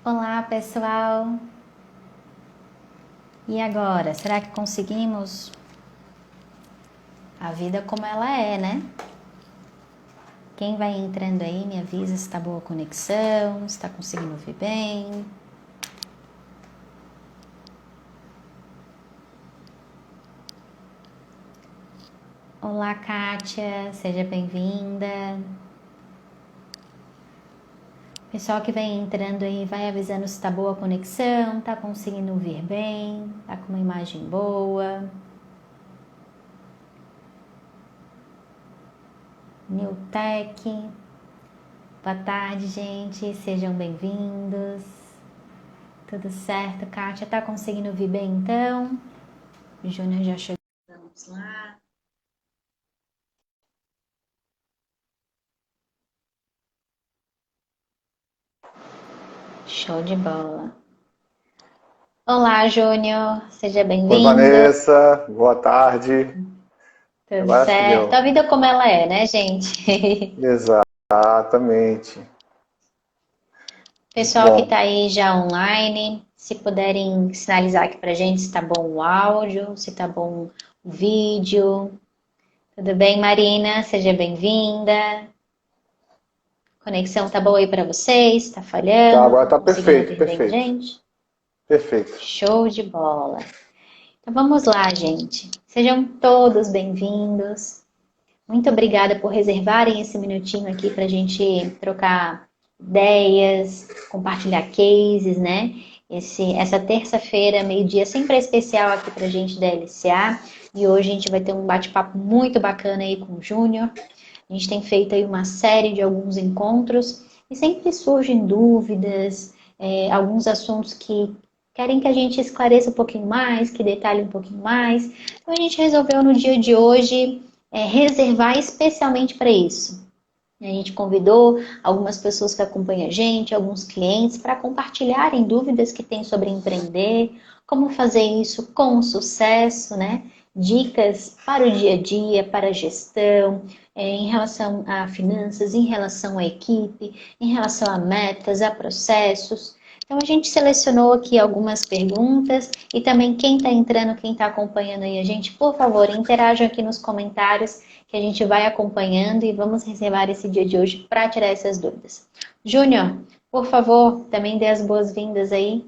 Olá, pessoal! E agora, será que conseguimos a vida como ela é, né? Quem vai entrando aí, me avisa se está boa a conexão, se está conseguindo ouvir bem. Olá, Kátia, seja bem-vinda. Pessoal que vem entrando aí, vai avisando se está boa a conexão, está conseguindo ouvir bem, está com uma imagem boa. Newtec, boa tarde, gente, sejam bem-vindos. Tudo certo, Kátia? Tá conseguindo ouvir bem, então? O Júnior já chegou. Vamos lá. Show de bola. Olá, Júnior. Seja Oi, bem-vindo. Vanessa, boa tarde. Tudo Agora acho que certo? deu. A vida como ela é, né, gente? Exatamente. Pessoal que Bom, tá aí já online, se puderem sinalizar aqui pra gente se tá bom o áudio, se tá bom o vídeo. Tudo bem, Marina? Seja bem-vinda. Conexão tá boa aí pra vocês? Tá tá, falhando? agora Estão tá conseguindo perfeito, ouvir bem a perfeito, gente? perfeito. Show de bola! Então vamos lá, gente. Sejam todos bem-vindos. Muito obrigada por reservarem esse minutinho aqui para a gente trocar ideias, compartilhar cases, né? Essa terça-feira, meio-dia, sempre é especial aqui para a gente da LCA. E hoje a gente vai ter um bate-papo muito bacana aí com o Júnior. A gente tem feito aí uma série de alguns encontros e sempre surgem dúvidas, alguns assuntos que querem que a gente esclareça um pouquinho mais, que detalhe um pouquinho mais. Então a gente resolveu no dia de hoje reservar especialmente para isso. A gente convidou algumas pessoas que acompanham a gente, alguns clientes, para compartilharem dúvidas que têm sobre empreender, como fazer isso com sucesso, né? Dicas para o dia a dia, para a gestão, em relação a finanças, em relação à equipe, em relação a metas, a processos. Então a gente selecionou aqui algumas perguntas e também quem está entrando, quem está acompanhando aí a gente, por favor, interajam aqui nos comentários que a gente vai acompanhando e vamos reservar esse dia de hoje para tirar essas dúvidas. Júnior, por favor, também dê as boas-vindas aí.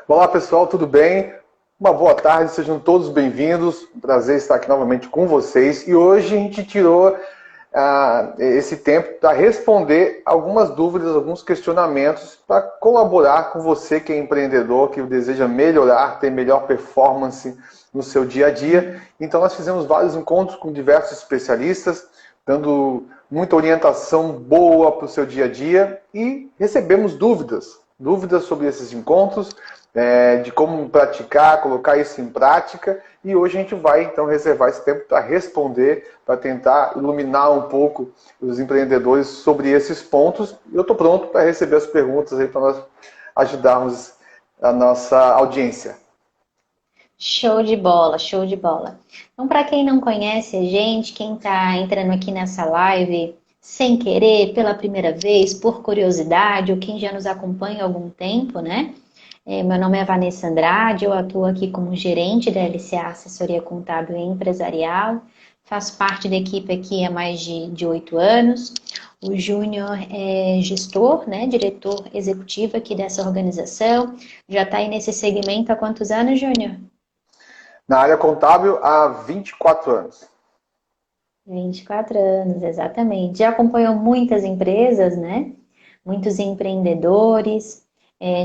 Olá, pessoal, tudo bem? Uma boa tarde, sejam todos bem-vindos. Um prazer estar aqui novamente com vocês. E hoje a gente tirou esse tempo para responder algumas dúvidas, alguns questionamentos, para colaborar com você que é empreendedor, que deseja melhorar, ter melhor performance no seu dia a dia. Então nós fizemos vários encontros com diversos especialistas, dando muita orientação boa para o seu dia a dia e recebemos dúvidas sobre esses encontros, de como praticar, colocar isso em prática. E hoje a gente vai, então, reservar esse tempo para responder, para tentar iluminar um pouco os empreendedores sobre esses pontos. Eu estou pronto para receber as perguntas aí para nós ajudarmos a nossa audiência. Show de bola, show de bola. Então, para quem não conhece a gente, quem está entrando aqui nessa live sem querer, pela primeira vez, por curiosidade, ou quem já nos acompanha há algum tempo, né? Meu nome é Vanessa Andrade, eu atuo aqui como gerente da LCA Assessoria Contábil e Empresarial, faço parte da equipe aqui há mais de 8 anos. O Júnior é gestor, né, diretor executivo aqui dessa organização. Já está aí nesse segmento há quantos anos, Júnior? Na área contábil, há 24 anos. 24 anos, exatamente. Já acompanhou muitas empresas, né? Muitos empreendedores.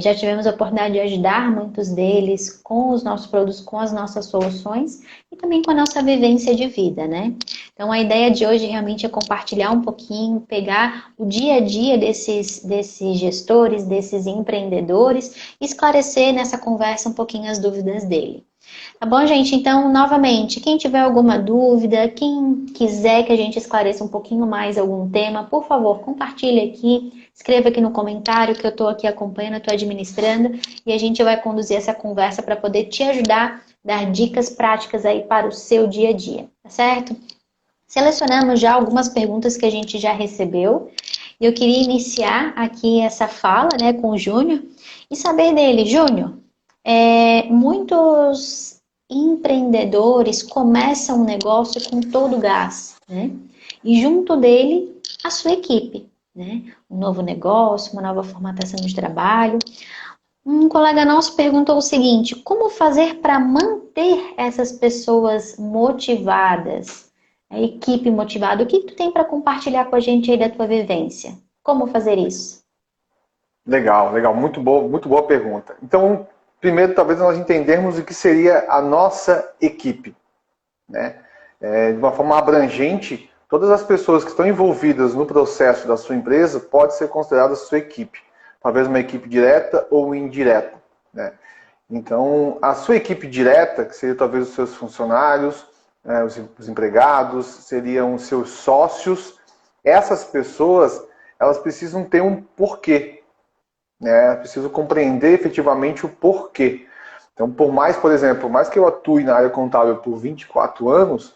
Já tivemos a oportunidade de ajudar muitos deles com os nossos produtos, com as nossas soluções e também com a nossa vivência de vida, né? Então a ideia de hoje realmente é compartilhar um pouquinho, pegar o dia a dia desses gestores, desses empreendedores e esclarecer nessa conversa um pouquinho as dúvidas dele. Tá bom, gente? Então, novamente, quem tiver alguma dúvida, quem quiser que a gente esclareça um pouquinho mais algum tema, por favor, compartilhe aqui, escreva aqui no comentário que eu estou aqui acompanhando, estou administrando e a gente vai conduzir essa conversa para poder te ajudar, dar dicas práticas aí para o seu dia a dia, tá certo? Selecionamos já algumas perguntas que a gente já recebeu E eu queria iniciar aqui essa fala, né, com o Júnior e saber dele, Júnior, muitos empreendedores começam um negócio com todo o gás, né? E junto dele, a sua equipe, né? Um novo negócio, uma nova formatação de trabalho. Um colega nosso perguntou o seguinte: como fazer para manter essas pessoas motivadas, a equipe motivada? O que tu tem para compartilhar com a gente aí da tua vivência? Como fazer isso? Legal, legal. Muito boa pergunta. Então, primeiro, talvez nós entendermos o que seria a nossa equipe, né? De uma forma abrangente, todas as pessoas que estão envolvidas no processo da sua empresa podem ser consideradas sua equipe. Talvez uma equipe direta ou indireta, né? Então, a sua equipe direta, que seria talvez os seus funcionários, os empregados, seriam os seus sócios, essas pessoas, elas precisam ter um porquê, né? Preciso compreender efetivamente o porquê. Então, por exemplo, por mais que eu atue na área contábil por 24 anos,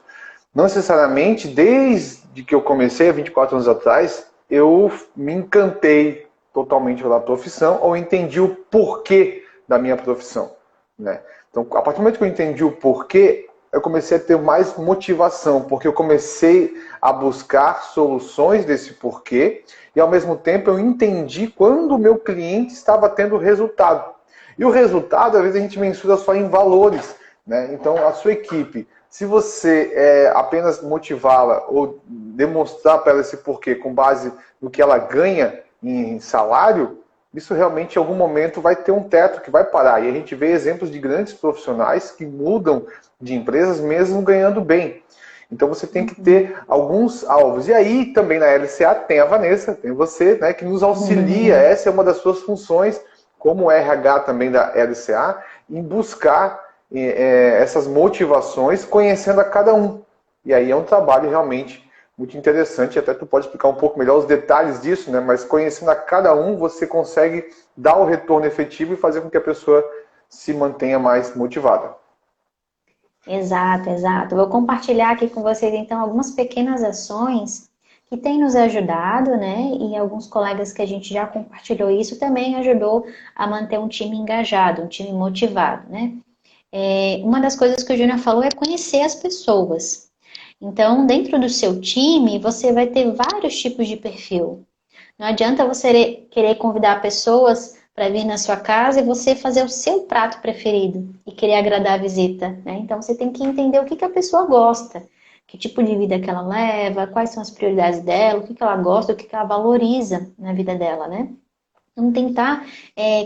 não necessariamente desde que eu comecei há 24 anos atrás, eu me encantei totalmente pela profissão ou entendi o porquê da minha profissão, né? Então, a partir do momento que eu entendi o porquê, eu comecei a ter mais motivação, porque eu comecei a buscar soluções desse porquê e, ao mesmo tempo, eu entendi quando o meu cliente estava tendo resultado. E o resultado, às vezes, a gente mensura só em valores, né? Então, a sua equipe, se você apenas motivá-la ou demonstrar para ela esse porquê com base no que ela ganha em salário, isso realmente em algum momento vai ter um teto que vai parar. E a gente vê exemplos de grandes profissionais que mudam de empresas mesmo ganhando bem. Então você tem que ter alguns alvos. E aí também na LCA tem a Vanessa, tem você, né, que nos auxilia. Essa é uma das suas funções, como RH também da LCA, em buscar essas motivações, conhecendo a cada um. E aí é um trabalho realmente muito interessante, até tu pode explicar um pouco melhor os detalhes disso, né? Mas conhecendo a cada um, você consegue dar o retorno efetivo e fazer com que a pessoa se mantenha mais motivada. Exato, exato. Vou compartilhar aqui com vocês, então, algumas pequenas ações que têm nos ajudado, né? E alguns colegas que a gente já compartilhou isso também ajudou a manter um time engajado, um time motivado, né? Uma das coisas que o Júnior falou é conhecer as pessoas. Então, dentro do seu time, você vai ter vários tipos de perfil. Não adianta você querer convidar pessoas para vir na sua casa e você fazer o seu prato preferido e querer agradar a visita, né? Então, você tem que entender o que a pessoa gosta, que tipo de vida que ela leva, quais são as prioridades dela, o que ela gosta, o que ela valoriza na vida dela, né? Então, tentar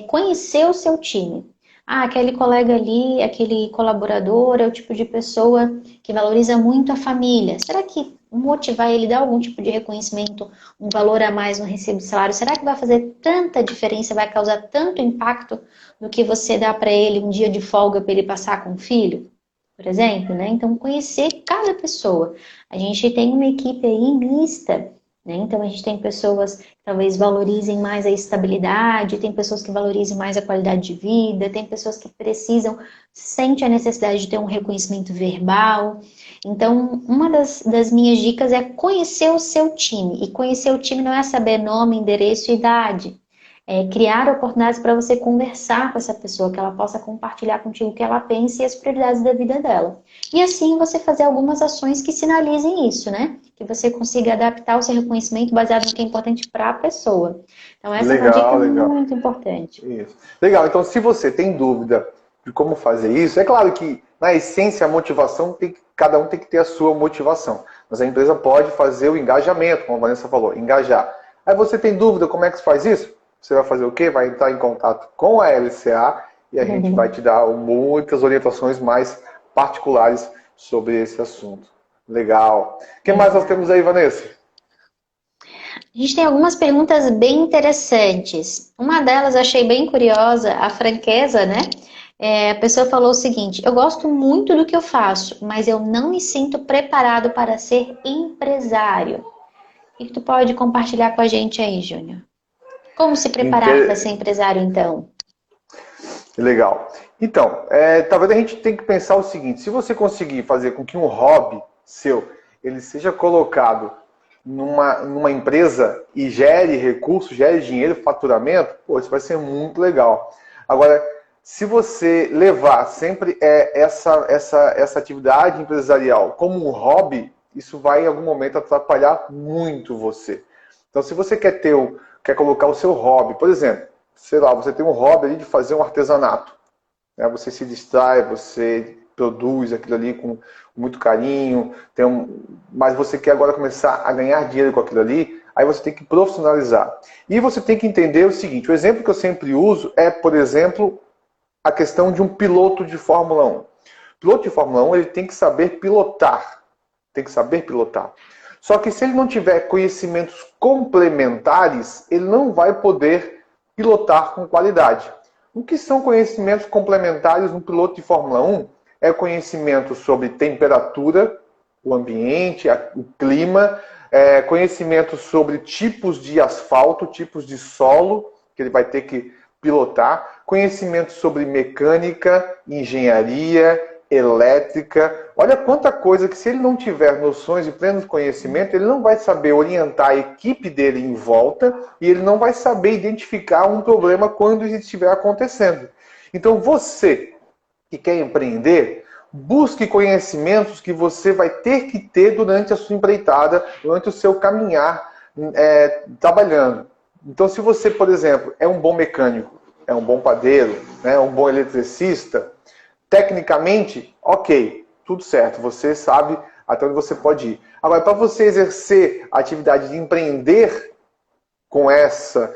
conhecer o seu time. Ah, aquele colega ali, aquele colaborador é o tipo de pessoa que valoriza muito a família. Será que motivar ele, dar algum tipo de reconhecimento, um valor a mais no recibo de salário, será que vai fazer tanta diferença, vai causar tanto impacto do que você dá para ele um dia de folga para ele passar com o filho? Por exemplo, né? Então, conhecer cada pessoa. A gente tem uma equipe aí mista, né? Então, a gente tem pessoas que talvez valorizem mais a estabilidade, tem pessoas que valorizem mais a qualidade de vida, tem pessoas que precisam, sente a necessidade de ter um reconhecimento verbal. Então, uma das minhas dicas é conhecer o seu time. E conhecer o time não é saber nome, endereço e idade. É criar oportunidades para você conversar com essa pessoa, que ela possa compartilhar contigo o que ela pensa e as prioridades da vida dela. E assim você fazer algumas ações que sinalizem isso, né? Que você consiga adaptar o seu reconhecimento baseado no que é importante para a pessoa. Então essa é uma dica Legal, legal. muito importante. Isso. Legal, então se você tem dúvida de como fazer isso, é claro que na essência a motivação, cada um tem que ter a sua motivação. Mas a empresa pode fazer o engajamento, como a Vanessa falou, engajar. Aí você tem dúvida como é que se faz isso? Você vai fazer o quê? Vai entrar em contato com a LCA e a gente vai te dar muitas orientações mais particulares sobre esse assunto. Legal. O que mais nós temos aí, Vanessa? A gente tem algumas perguntas bem interessantes. Uma delas eu achei bem curiosa, a franqueza, né? A pessoa falou o seguinte: eu gosto muito do que eu faço, mas eu não me sinto preparado para ser empresário. O que tu pode compartilhar com a gente aí, Júnior? Como se preparar para ser empresário, então? Legal. Então, talvez a gente tenha que pensar o seguinte: se você conseguir fazer com que um hobby seu ele seja colocado numa empresa e gere recursos, gere dinheiro, faturamento, pô, isso vai ser muito legal. Agora, se você levar sempre essa atividade empresarial como um hobby, isso vai em algum momento atrapalhar muito você. Então, se você quer colocar o seu hobby, por exemplo, sei lá, você tem um hobby ali de fazer um artesanato, né? Você se distrai, você produz aquilo ali com muito carinho, mas você quer agora começar a ganhar dinheiro com aquilo ali, aí você tem que profissionalizar. E você tem que entender o seguinte, o exemplo que eu sempre uso é, por exemplo, a questão de um piloto de Fórmula 1. O piloto de Fórmula 1 ele tem que saber pilotar. Tem que saber pilotar. Só que se ele não tiver conhecimentos complementares, ele não vai poder pilotar com qualidade. O que são conhecimentos complementares no piloto de Fórmula 1? É conhecimento sobre temperatura, o ambiente, o clima, conhecimento sobre tipos de asfalto, tipos de solo, que ele vai ter que pilotar, conhecimento sobre mecânica, engenharia, elétrica. Olha quanta coisa que se ele não tiver noções e pleno conhecimento, ele não vai saber orientar a equipe dele em volta e ele não vai saber identificar um problema quando ele estiver acontecendo. Então você que quer empreender, busque conhecimentos que você vai ter que ter durante a sua empreitada, durante o seu caminhar trabalhando. Então, se você, por exemplo, é um bom mecânico, é um bom padeiro, né, um bom eletricista, tecnicamente, ok, tudo certo, você sabe até onde você pode ir. Agora, para você exercer a atividade de empreender com essa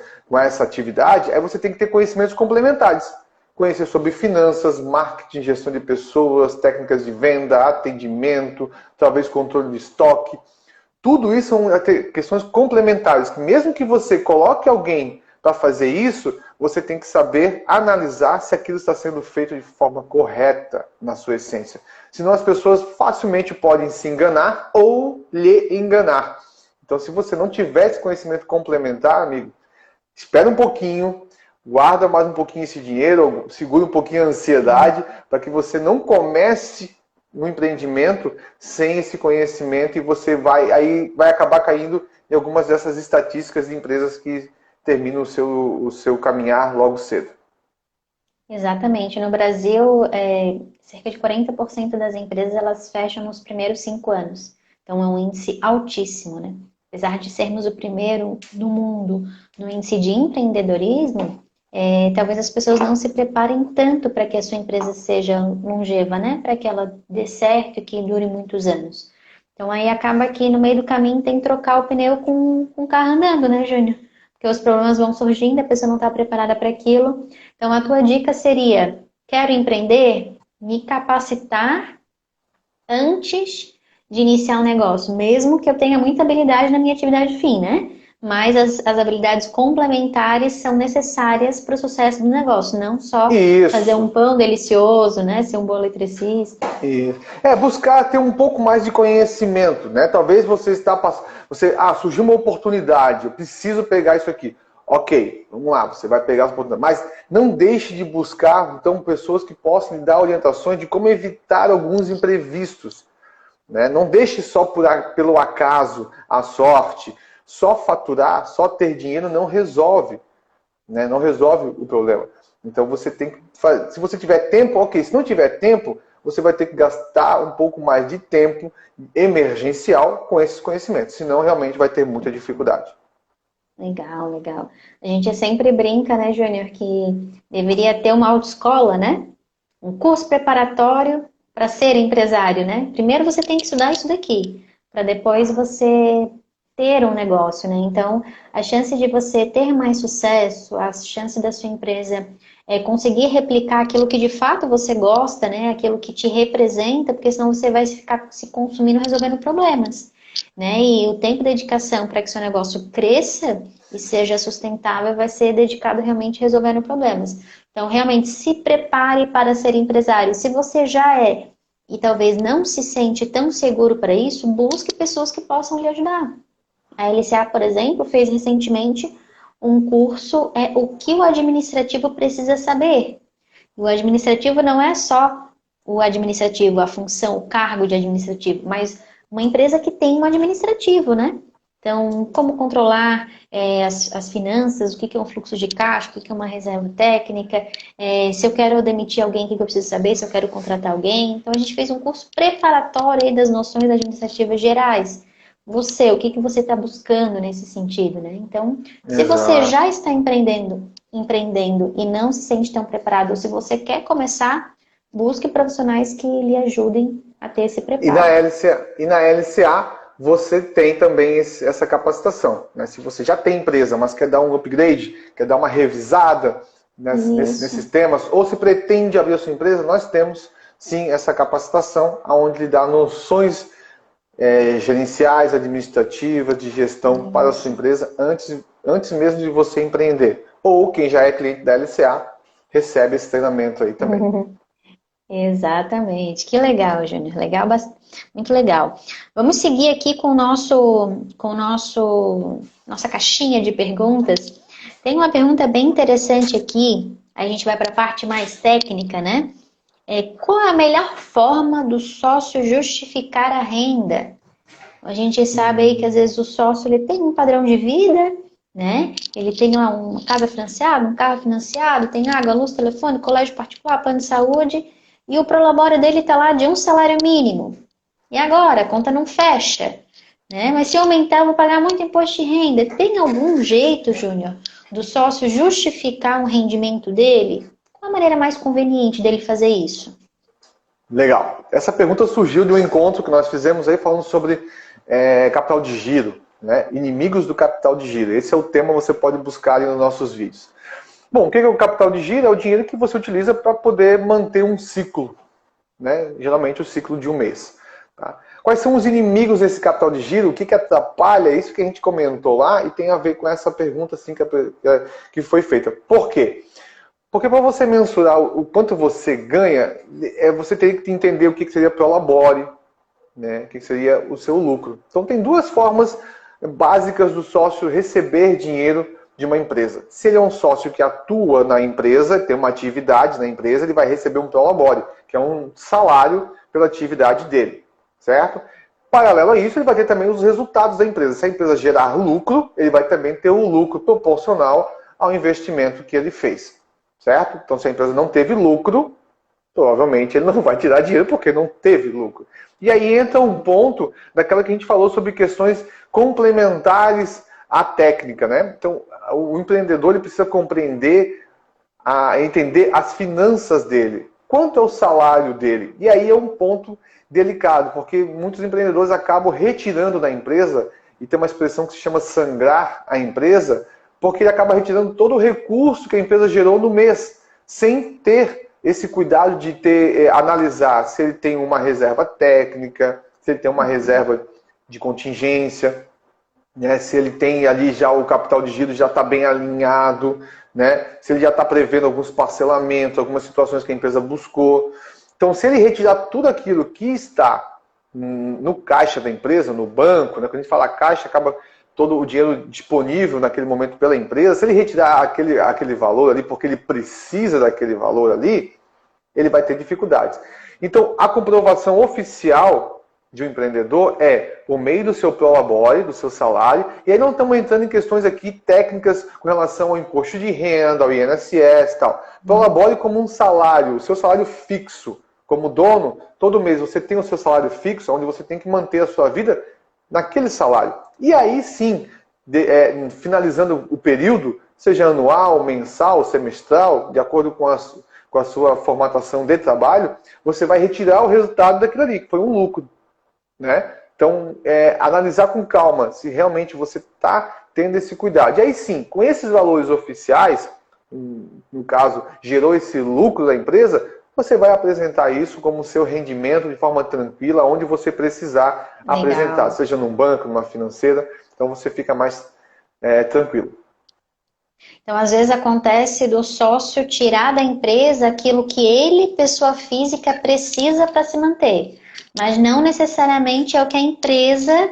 atividade, aí você tem que ter conhecimentos complementares. Conhecer sobre finanças, marketing, gestão de pessoas, técnicas de venda, atendimento, talvez controle de estoque. Tudo isso são questões complementares, que mesmo que você coloque alguém para fazer isso, você tem que saber analisar se aquilo está sendo feito de forma correta na sua essência. Senão as pessoas facilmente podem se enganar ou lhe enganar. Então, se você não tiver esse conhecimento complementar, amigo, espera um pouquinho, guarda mais um pouquinho esse dinheiro, segura um pouquinho a ansiedade, para que você não comece no empreendimento sem esse conhecimento e você vai acabar caindo em algumas dessas estatísticas de empresas que terminam o seu caminhar logo cedo. Exatamente. No Brasil, cerca de 40% das empresas elas fecham nos primeiros 5 anos. Então, é um índice altíssimo, né? Apesar de sermos o primeiro do mundo no índice de empreendedorismo, talvez as pessoas não se preparem tanto para que a sua empresa seja longeva, né? Para que ela dê certo e que dure muitos anos. Então, aí acaba que no meio do caminho tem que trocar o pneu com o carro andando, né, Júnior? Porque os problemas vão surgindo, a pessoa não está preparada para aquilo. Então, a tua dica seria, quero empreender? Me capacitar antes de iniciar um negócio, mesmo que eu tenha muita habilidade na minha atividade fim, né? Mas as habilidades complementares são necessárias para o sucesso do negócio, não só fazer um pão delicioso, né? Ser um bom eletricista. Isso. Buscar ter um pouco mais de conhecimento, né? Talvez você está passando, surgiu uma oportunidade, eu preciso pegar isso aqui. Ok, vamos lá, você vai pegar as oportunidades. Mas não deixe de buscar, então, pessoas que possam lhe dar orientações de como evitar alguns imprevistos. Né? Não deixe só pelo acaso, a sorte. Só faturar, só ter dinheiro não resolve. Né? Não resolve o problema. Então você tem que fazer. Se você tiver tempo, ok. Se não tiver tempo, você vai ter que gastar um pouco mais de tempo emergencial com esses conhecimentos. Senão realmente vai ter muita dificuldade. Legal, legal. A gente sempre brinca, né, Júnior, que deveria ter uma autoescola, né? Um curso preparatório para ser empresário, né? Primeiro você tem que estudar isso daqui, para depois você ter um negócio, né? Então, a chance de você ter mais sucesso, a chance da sua empresa conseguir replicar aquilo que de fato você gosta, né? Aquilo que te representa, porque senão você vai ficar se consumindo, resolvendo problemas, né? E o tempo de dedicação para que seu negócio cresça e seja sustentável vai ser dedicado realmente resolvendo problemas. Então, realmente, se prepare para ser empresário. Se você já é e talvez não se sente tão seguro para isso, busque pessoas que possam lhe ajudar. A LCA, por exemplo, fez recentemente um curso, o que o administrativo precisa saber. O administrativo não é só o administrativo, a função, o cargo de administrativo, mas uma empresa que tem um administrativo, né? Então, como controlar as finanças, o que é um fluxo de caixa, o que é uma reserva técnica, se eu quero demitir alguém, o que eu preciso saber, se eu quero contratar alguém. Então, a gente fez um curso preparatório aí das noções administrativas gerais. Você, o que você está buscando nesse sentido, né? Então, se você Exato. já está empreendendo e não se sente tão preparado, ou se você quer começar, busque profissionais que lhe ajudem a ter esse E na preparo. LCA, e na LCA você tem também essa capacitação. Né? Se você já tem empresa, mas quer dar um upgrade, quer dar uma revisada nesses Isso. temas, ou se pretende abrir a sua empresa, nós temos sim essa capacitação, onde lhe dá noções gerenciais, administrativas, de gestão para a sua Isso. empresa antes mesmo de você empreender. Ou quem já é cliente da LCA recebe esse treinamento aí também. Exatamente. Que legal, Júnior. Legal, muito legal. Vamos seguir aqui nossa caixinha de perguntas. Tem uma pergunta bem interessante aqui. A gente vai para a parte mais técnica, né? Qual é a melhor forma do sócio justificar a renda? A gente sabe aí que às vezes o sócio ele tem um padrão de vida, né? Ele tem uma casa financiada, um carro financiado, tem água, luz, telefone, colégio particular, plano de saúde, e o prolabore dele está lá de um salário mínimo. E agora? A conta não fecha, né? Mas se eu aumentar, eu vou pagar muito imposto de renda. Tem algum jeito, Júnior, do sócio justificar o rendimento dele? Qual a maneira mais conveniente dele fazer isso? Legal. Essa pergunta surgiu de um encontro que nós fizemos aí falando sobre capital de giro, né? Inimigos do capital de giro. Esse é o tema que você pode buscar aí nos nossos vídeos. Bom, o que é o capital de giro? É o dinheiro que você utiliza para poder manter um ciclo, né? Geralmente o ciclo de um mês. Tá? Quais são os inimigos desse capital de giro? O que atrapalha? Isso que a gente comentou lá e tem a ver com essa pergunta assim, que foi feita. Por quê? Porque para você mensurar o quanto você ganha, você teria que entender o que seria prolabore, né? O que seria o seu lucro. Então tem duas formas básicas do sócio receber dinheiro de uma empresa. Se ele é um sócio que atua na empresa, tem uma atividade na empresa, ele vai receber um prolabore, que é um salário pela atividade dele, certo? Paralelo a isso, ele vai ter também os resultados da empresa. Se a empresa gerar lucro, ele vai também ter o lucro proporcional ao investimento que ele fez, certo? Então, se a empresa não teve lucro, provavelmente ele não vai tirar dinheiro porque não teve lucro. E aí entra um ponto daquela que a gente falou sobre questões complementares à técnica, né? Então, o empreendedor ele precisa compreender, entender as finanças dele. Quanto é o salário dele? E aí é um ponto delicado, porque muitos empreendedores acabam retirando da empresa, e tem uma expressão que se chama sangrar a empresa, porque ele acaba retirando todo o recurso que a empresa gerou no mês, sem ter esse cuidado de analisar se ele tem uma reserva técnica, se ele tem uma reserva de contingência, né, se ele tem ali já o capital de giro já está bem alinhado, né, se ele já está prevendo alguns parcelamentos, algumas situações que a empresa buscou. Então, se ele retirar tudo aquilo que está no caixa da empresa, no banco, né, quando a gente fala caixa, acaba todo o dinheiro disponível naquele momento pela empresa, se ele retirar aquele valor ali, porque ele precisa daquele valor ali, ele vai ter dificuldades. Então, a comprovação oficial de um empreendedor é por meio do seu prolabore, do seu salário, e aí não estamos entrando em questões aqui técnicas com relação ao imposto de renda, ao INSS e tal. Prolabore como um salário, o seu salário fixo. Como dono, todo mês você tem o seu salário fixo, onde você tem que manter a sua vida naquele salário. E aí sim, finalizando o período, seja anual, mensal, semestral, de acordo com a sua formatação de trabalho, você vai retirar o resultado daquilo ali, que foi um lucro, né? Então, analisar com calma se realmente você está tendo esse cuidado. E aí sim, com esses valores oficiais, no caso, gerou esse lucro da empresa, você vai apresentar isso como seu rendimento de forma tranquila, onde você precisar apresentar, Legal. seja num banco, numa financeira, então você fica mais tranquilo. Então, às vezes acontece do sócio tirar da empresa aquilo que ele, pessoa física, precisa para se manter, mas não necessariamente é o que a empresa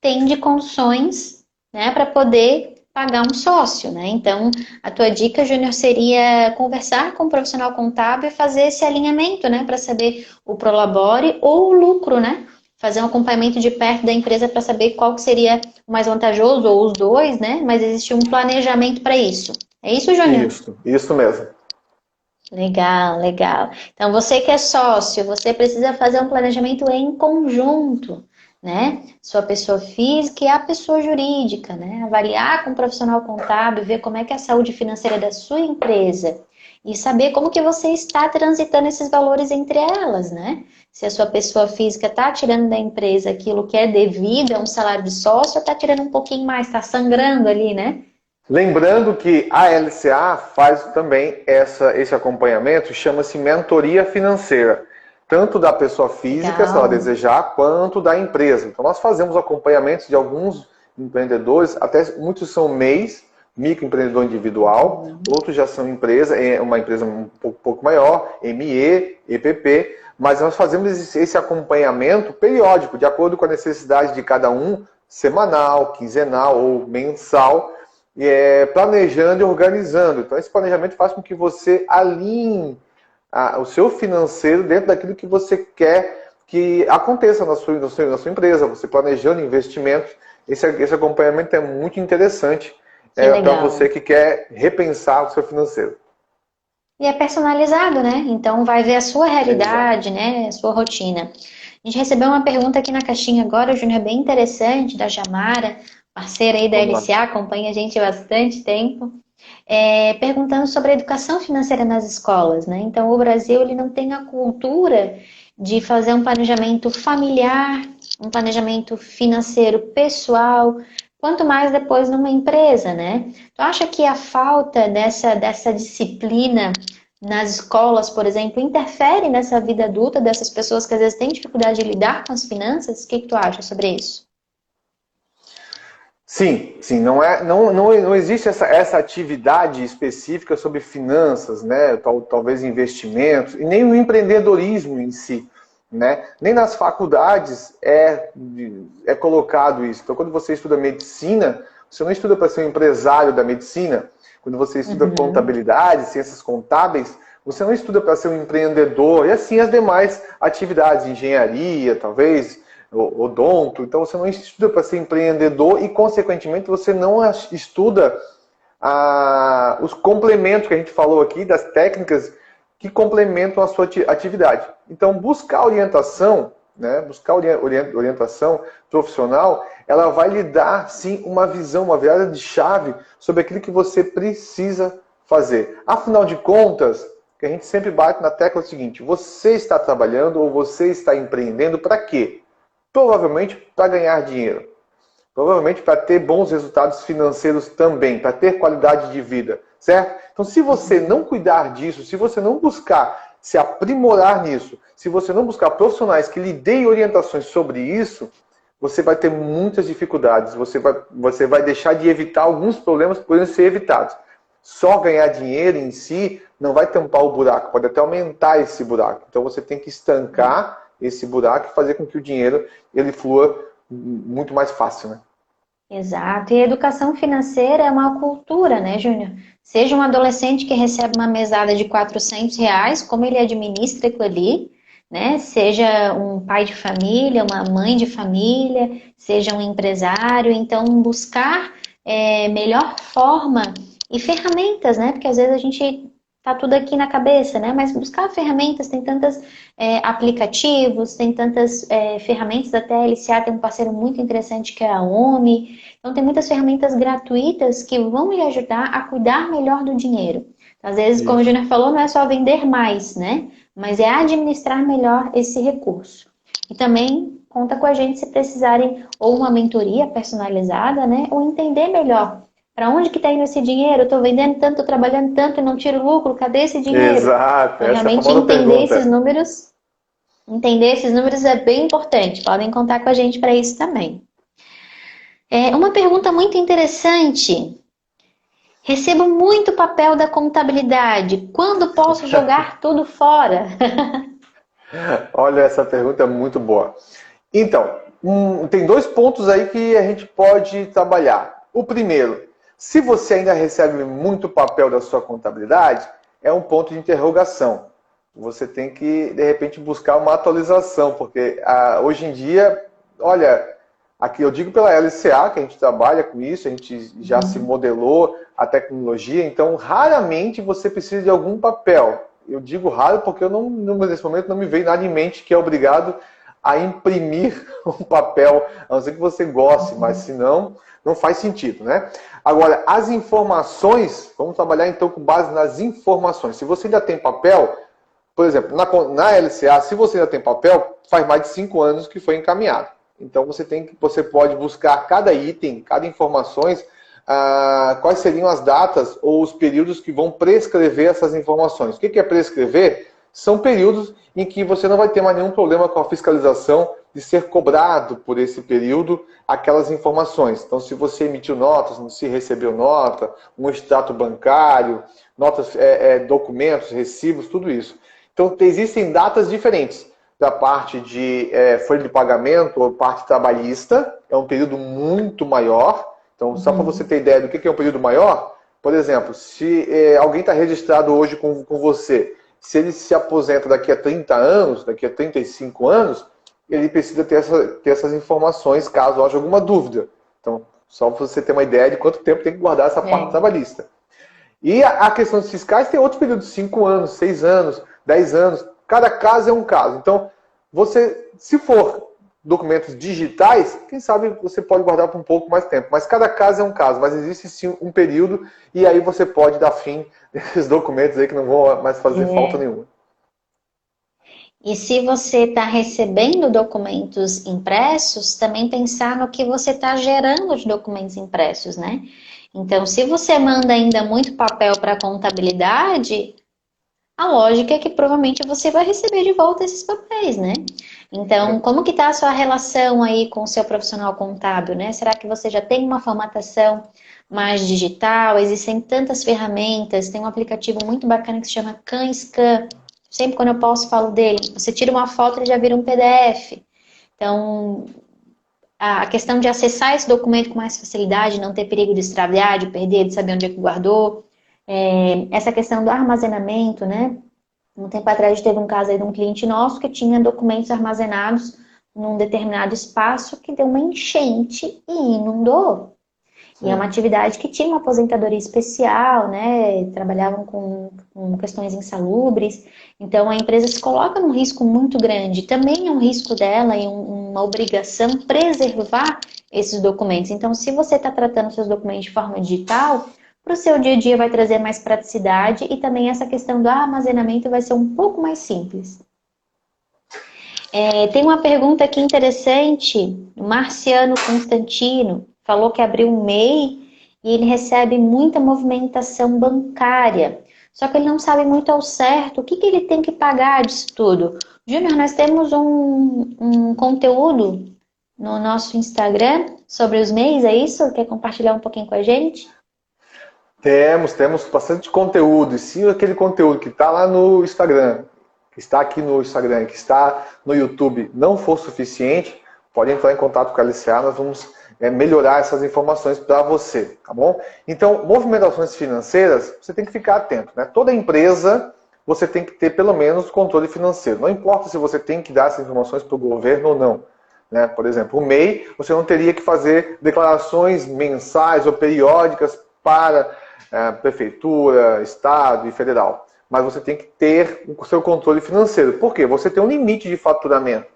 tem de condições, né, para poder pagar um sócio, né? Então, a tua dica, Júnior, seria conversar com o profissional contábil e fazer esse alinhamento, né, para saber o prolabore ou o lucro, né? fazer um acompanhamento de perto da empresa para saber qual que seria o mais vantajoso, ou os dois, né? Mas existe um planejamento para isso. É isso, Júnior? Isso mesmo. Legal, legal. Então, você que é sócio, você precisa fazer um planejamento em conjunto, né? Sua pessoa física e a pessoa jurídica, né? Avaliar com o profissional contábil, ver como é que é a saúde financeira da sua empresa e saber como que você está transitando esses valores entre elas, né? Se a sua pessoa física está tirando da empresa aquilo que é devido a um salário de sócio, ou está tirando um pouquinho mais, está sangrando ali, né? Lembrando que a LCA faz também esse acompanhamento, chama-se mentoria financeira, tanto da pessoa física, se ela Legal. desejar, quanto da empresa. Então nós fazemos acompanhamentos de alguns empreendedores, até muitos são MEIs, microempreendedor individual, outros já são empresa, uma empresa um pouco maior, ME, EPP, mas nós fazemos esse acompanhamento periódico, de acordo com a necessidade de cada um, semanal, quinzenal ou mensal, planejando e organizando. Então, esse planejamento faz com que você alinhe o seu financeiro dentro daquilo que você quer que aconteça na sua empresa, você planejando investimentos. Esse acompanhamento é muito interessante para você que quer repensar o seu financeiro. E é personalizado, né? Então vai ver a sua realidade, Exato. né? A sua rotina. A gente recebeu uma pergunta aqui na caixinha agora, Júnior, bem interessante, da Jamara, parceira aí da Vamos lá. LCA, acompanha a gente há bastante tempo, perguntando sobre a educação financeira nas escolas, né? Então o Brasil ele não tem a cultura de fazer um planejamento familiar, um planejamento financeiro pessoal, quanto mais depois numa empresa, né? Tu acha que a falta dessa disciplina nas escolas, por exemplo, interfere nessa vida adulta dessas pessoas que às vezes têm dificuldade de lidar com as finanças? O que tu acha sobre isso? Sim, não existe essa atividade específica sobre finanças, né? Talvez investimentos, e nem o empreendedorismo em si, né? Nem nas faculdades é colocado isso. Então, quando você estuda medicina, você não estuda para ser um empresário da medicina. Quando você estuda contabilidade, ciências contábeis, você não estuda para ser um empreendedor, e assim as demais atividades, engenharia, talvez, odonto. Então você não estuda para ser empreendedor e, consequentemente, você não estuda os complementos que a gente falou aqui, das técnicas que complementam a sua atividade. Então, buscar orientação, né, buscar orientação profissional, ela vai lhe dar, sim, uma visão, uma virada de chave sobre aquilo que você precisa fazer. Afinal de contas, que a gente sempre bate na tecla é o seguinte: você está trabalhando ou você está empreendendo para quê? Provavelmente para ganhar dinheiro. Provavelmente para ter bons resultados financeiros também, para ter qualidade de vida, certo? Então, se você não cuidar disso, se você não buscar se aprimorar nisso, se você não buscar profissionais que lhe deem orientações sobre isso, você vai ter muitas dificuldades. Você vai deixar de evitar alguns problemas que podem ser evitados. Só ganhar dinheiro em si não vai tampar o buraco, pode até aumentar esse buraco. Então, você tem que estancar esse buraco e fazer com que o dinheiro ele flua muito mais fácil, né? Exato. E a educação financeira é uma cultura, né, Júnior? Seja um adolescente que recebe uma mesada de R$ 400, como ele administra aquilo ali, né? Seja um pai de família, uma mãe de família, seja um empresário. Então, buscar melhor forma e ferramentas, né? Porque às vezes a gente tá tudo aqui na cabeça, né? Mas buscar ferramentas, tem tantos aplicativos, tem tantas ferramentas, até a LCA tem um parceiro muito interessante que é a OMI. Então tem muitas ferramentas gratuitas que vão lhe ajudar a cuidar melhor do dinheiro. Às vezes, como o Júnior falou, não é só vender mais, né? Mas é administrar melhor esse recurso. E também conta com a gente se precisarem ou uma mentoria personalizada, né? Ou entender melhor para onde que está indo esse dinheiro? Eu estou vendendo tanto, estou trabalhando tanto e não tiro lucro, cadê esse dinheiro? Exato, Então, essa é a realmente famosa pergunta. Entender esses números é bem importante. Podem contar com a gente para isso também. Uma pergunta muito interessante. Recebo muito papel da contabilidade. Quando posso jogar tudo fora? Olha, essa pergunta é muito boa. Então, tem dois pontos aí que a gente pode trabalhar. O primeiro, se você ainda recebe muito papel da sua contabilidade, é um ponto de interrogação. você tem que, de repente, buscar uma atualização, porque hoje em dia, olha, aqui eu digo pela LCA, que a gente trabalha com isso, a gente já se modelou a tecnologia, então raramente você precisa de algum papel. Eu digo raro porque eu não, nesse momento não me veio nada em mente que é obrigado a imprimir um papel, a não ser que você goste, mas senão não faz sentido, né? Agora, as informações, vamos trabalhar então com base nas informações. Se você ainda tem papel, por exemplo, na LCA, se você ainda tem papel, faz mais de 5 anos que foi encaminhado. Então você pode buscar cada item, cada informações, quais seriam as datas ou os períodos que vão prescrever essas informações. O que é prescrever? São períodos em que você não vai ter mais nenhum problema com a fiscalização de ser cobrado por esse período aquelas informações. Então, se você emitiu notas, se recebeu nota, um extrato bancário, notas, documentos, recibos, tudo isso. Então, existem datas diferentes. Da parte de folha de pagamento ou parte trabalhista, é um período muito maior. Então, só para você ter ideia do que é um período maior, por exemplo, se alguém está registrado hoje com você, se ele se aposenta daqui a 30 anos, daqui a 35 anos, ele precisa ter essas informações caso haja alguma dúvida. Então, só para você ter uma ideia de quanto tempo tem que guardar essa parte trabalhista. E a questão dos fiscais tem outros períodos, 5 anos, 6 anos, 10 anos. Cada caso é um caso. Então, se for documentos digitais, quem sabe você pode guardar por um pouco mais tempo. Mas cada caso é um caso, mas existe sim um período e aí você pode dar fim nesses documentos aí que não vão mais fazer falta nenhuma. E se você está recebendo documentos impressos, também pensar no que você está gerando de documentos impressos, né? Então, se você manda ainda muito papel para a contabilidade, a lógica é que provavelmente você vai receber de volta esses papéis, né? Então, como que está a sua relação aí com o seu profissional contábil, né? Será que você já tem uma formatação mais digital? Existem tantas ferramentas, tem um aplicativo muito bacana que se chama CanScan. Sempre quando eu posso falo dele. Você tira uma foto e já vira um PDF. Então, a questão de acessar esse documento com mais facilidade, não ter perigo de extraviar, de perder, de saber onde é que guardou. Essa questão do armazenamento, né? Um tempo atrás teve um caso aí de um cliente nosso que tinha documentos armazenados num determinado espaço que deu uma enchente e inundou. E é uma atividade que tinha uma aposentadoria especial, né? Trabalhavam com questões insalubres. Então a empresa se coloca num risco muito grande. Também é um risco dela e uma obrigação preservar esses documentos. Então, se você está tratando seus documentos de forma digital, para o seu dia a dia vai trazer mais praticidade e também essa questão do armazenamento vai ser um pouco mais simples. Tem uma pergunta aqui interessante, o Marciano Constantino falou que abriu um MEI e ele recebe muita movimentação bancária, só que ele não sabe muito ao certo o que ele tem que pagar disso tudo. Júnior, nós temos um conteúdo no nosso Instagram sobre os MEIs, é isso? Quer compartilhar um pouquinho com a gente? Temos bastante conteúdo. E se aquele conteúdo que está lá no Instagram, que está aqui no Instagram, que está no YouTube, não for suficiente, pode entrar em contato com a LCA, nós vamos melhorar essas informações para você, tá bom? Então, movimentações financeiras, você tem que ficar atento, né? Toda empresa, você tem que ter pelo menos controle financeiro. Não importa se você tem que dar essas informações para o governo ou não. Né? Por exemplo, o MEI, você não teria que fazer declarações mensais ou periódicas para prefeitura, estado e federal. Mas você tem que ter o seu controle financeiro. Por quê? Você tem um limite de faturamento.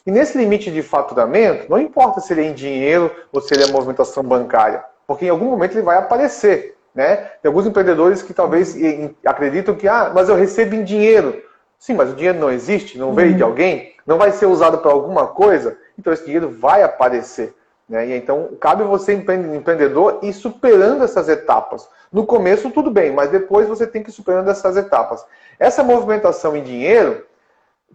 E nesse limite de faturamento, não importa se ele é em dinheiro ou se ele é movimentação bancária, porque em algum momento ele vai aparecer. Né? Tem alguns empreendedores que talvez acreditam que, mas eu recebo em dinheiro. Sim, mas o dinheiro não existe, não veio de alguém, não vai ser usado para alguma coisa, então esse dinheiro vai aparecer. Né? E então, cabe você, empreendedor, ir superando essas etapas. No começo, tudo bem, mas depois você tem que ir superando essas etapas. Essa movimentação em dinheiro,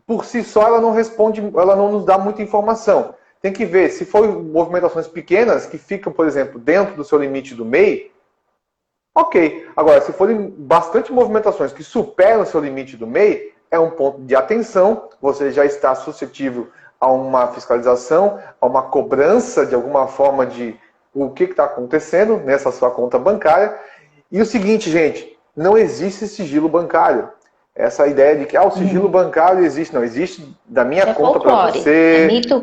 por si só, ela não responde, ela não nos dá muita informação. Tem que ver, se for movimentações pequenas, que ficam, por exemplo, dentro do seu limite do MEI, ok. Agora, se forem bastante movimentações que superam o seu limite do MEI, é um ponto de atenção, você já está suscetível a uma fiscalização, a uma cobrança de alguma forma de o que está acontecendo nessa sua conta bancária. E o seguinte, gente, não existe sigilo bancário. Essa ideia de que o sigilo bancário existe. Não, existe da minha É conta para folclore, você. é mito.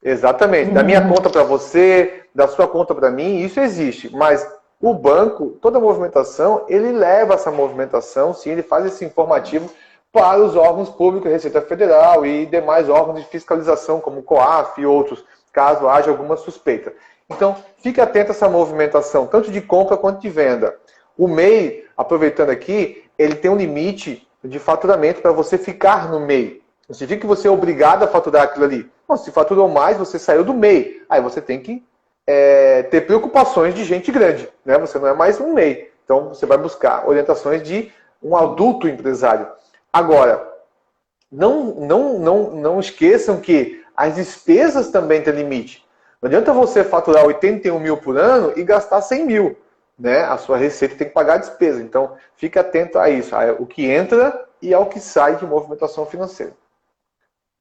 Exatamente. Da minha conta para você, da sua conta para mim, isso existe. Mas o banco, toda movimentação, ele leva essa movimentação, sim, ele faz esse informativo para os órgãos públicos, Receita Federal e demais órgãos de fiscalização, como o COAF e outros, caso haja alguma suspeita. Então, fique atento a essa movimentação, tanto de compra quanto de venda. O MEI, aproveitando aqui, ele tem um limite de faturamento para você ficar no MEI. Não significa que você é obrigado a faturar aquilo ali. Não, se faturou mais, você saiu do MEI. Aí você tem que ter preocupações de gente grande, né? Você não é mais um MEI. Então, você vai buscar orientações de um adulto empresário. Agora, não esqueçam que as despesas também têm limite. Não adianta você faturar 81 mil por ano e gastar 100 mil. Né? A sua receita tem que pagar a despesa. Então, fique atento a isso. O que entra e ao que sai de movimentação financeira.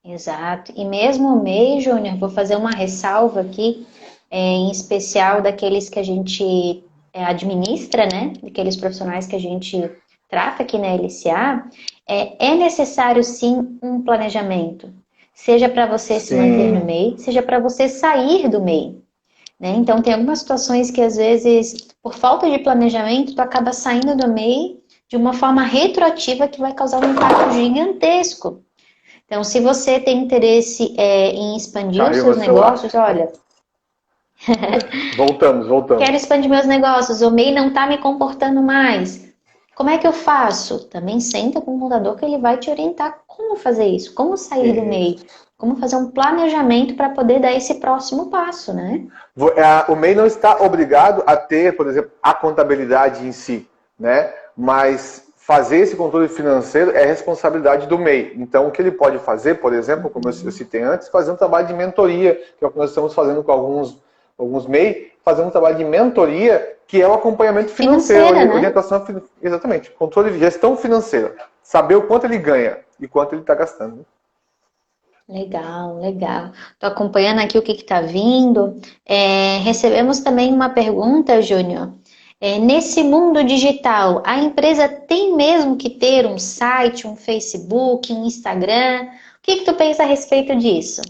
Exato. E mesmo o MEI, Júnior, vou fazer uma ressalva aqui, em especial daqueles que a gente administra, né? Daqueles profissionais que a gente trata aqui na LCA, é necessário sim um planejamento. Seja para você se manter no MEI, seja para você sair do MEI. Né? Então, tem algumas situações que, às vezes, por falta de planejamento, tu acaba saindo do MEI de uma forma retroativa que vai causar um impacto gigantesco. Então, se você tem interesse em expandir os seus negócios, olha... Voltamos. Quero expandir meus negócios, o MEI não está me comportando mais. Como é que eu faço? Também senta com o contador que ele vai te orientar como fazer isso, como sair do MEI, como fazer um planejamento para poder dar esse próximo passo, né? O MEI não está obrigado a ter, por exemplo, a contabilidade em si, né? Mas fazer esse controle financeiro é responsabilidade do MEI. Então, o que ele pode fazer, por exemplo, como eu citei antes, fazer um trabalho de mentoria, que é o que nós estamos fazendo com alguns MEI, fazer um trabalho de mentoria, que é o acompanhamento financeiro, né? orientação, exatamente, controle de gestão financeira. Saber o quanto ele ganha e quanto ele está gastando. Legal. Estou acompanhando aqui o que está vindo. Recebemos também uma pergunta, Júnior. Nesse mundo digital, a empresa tem mesmo que ter um site, um Facebook, um Instagram? O que tu pensa a respeito disso?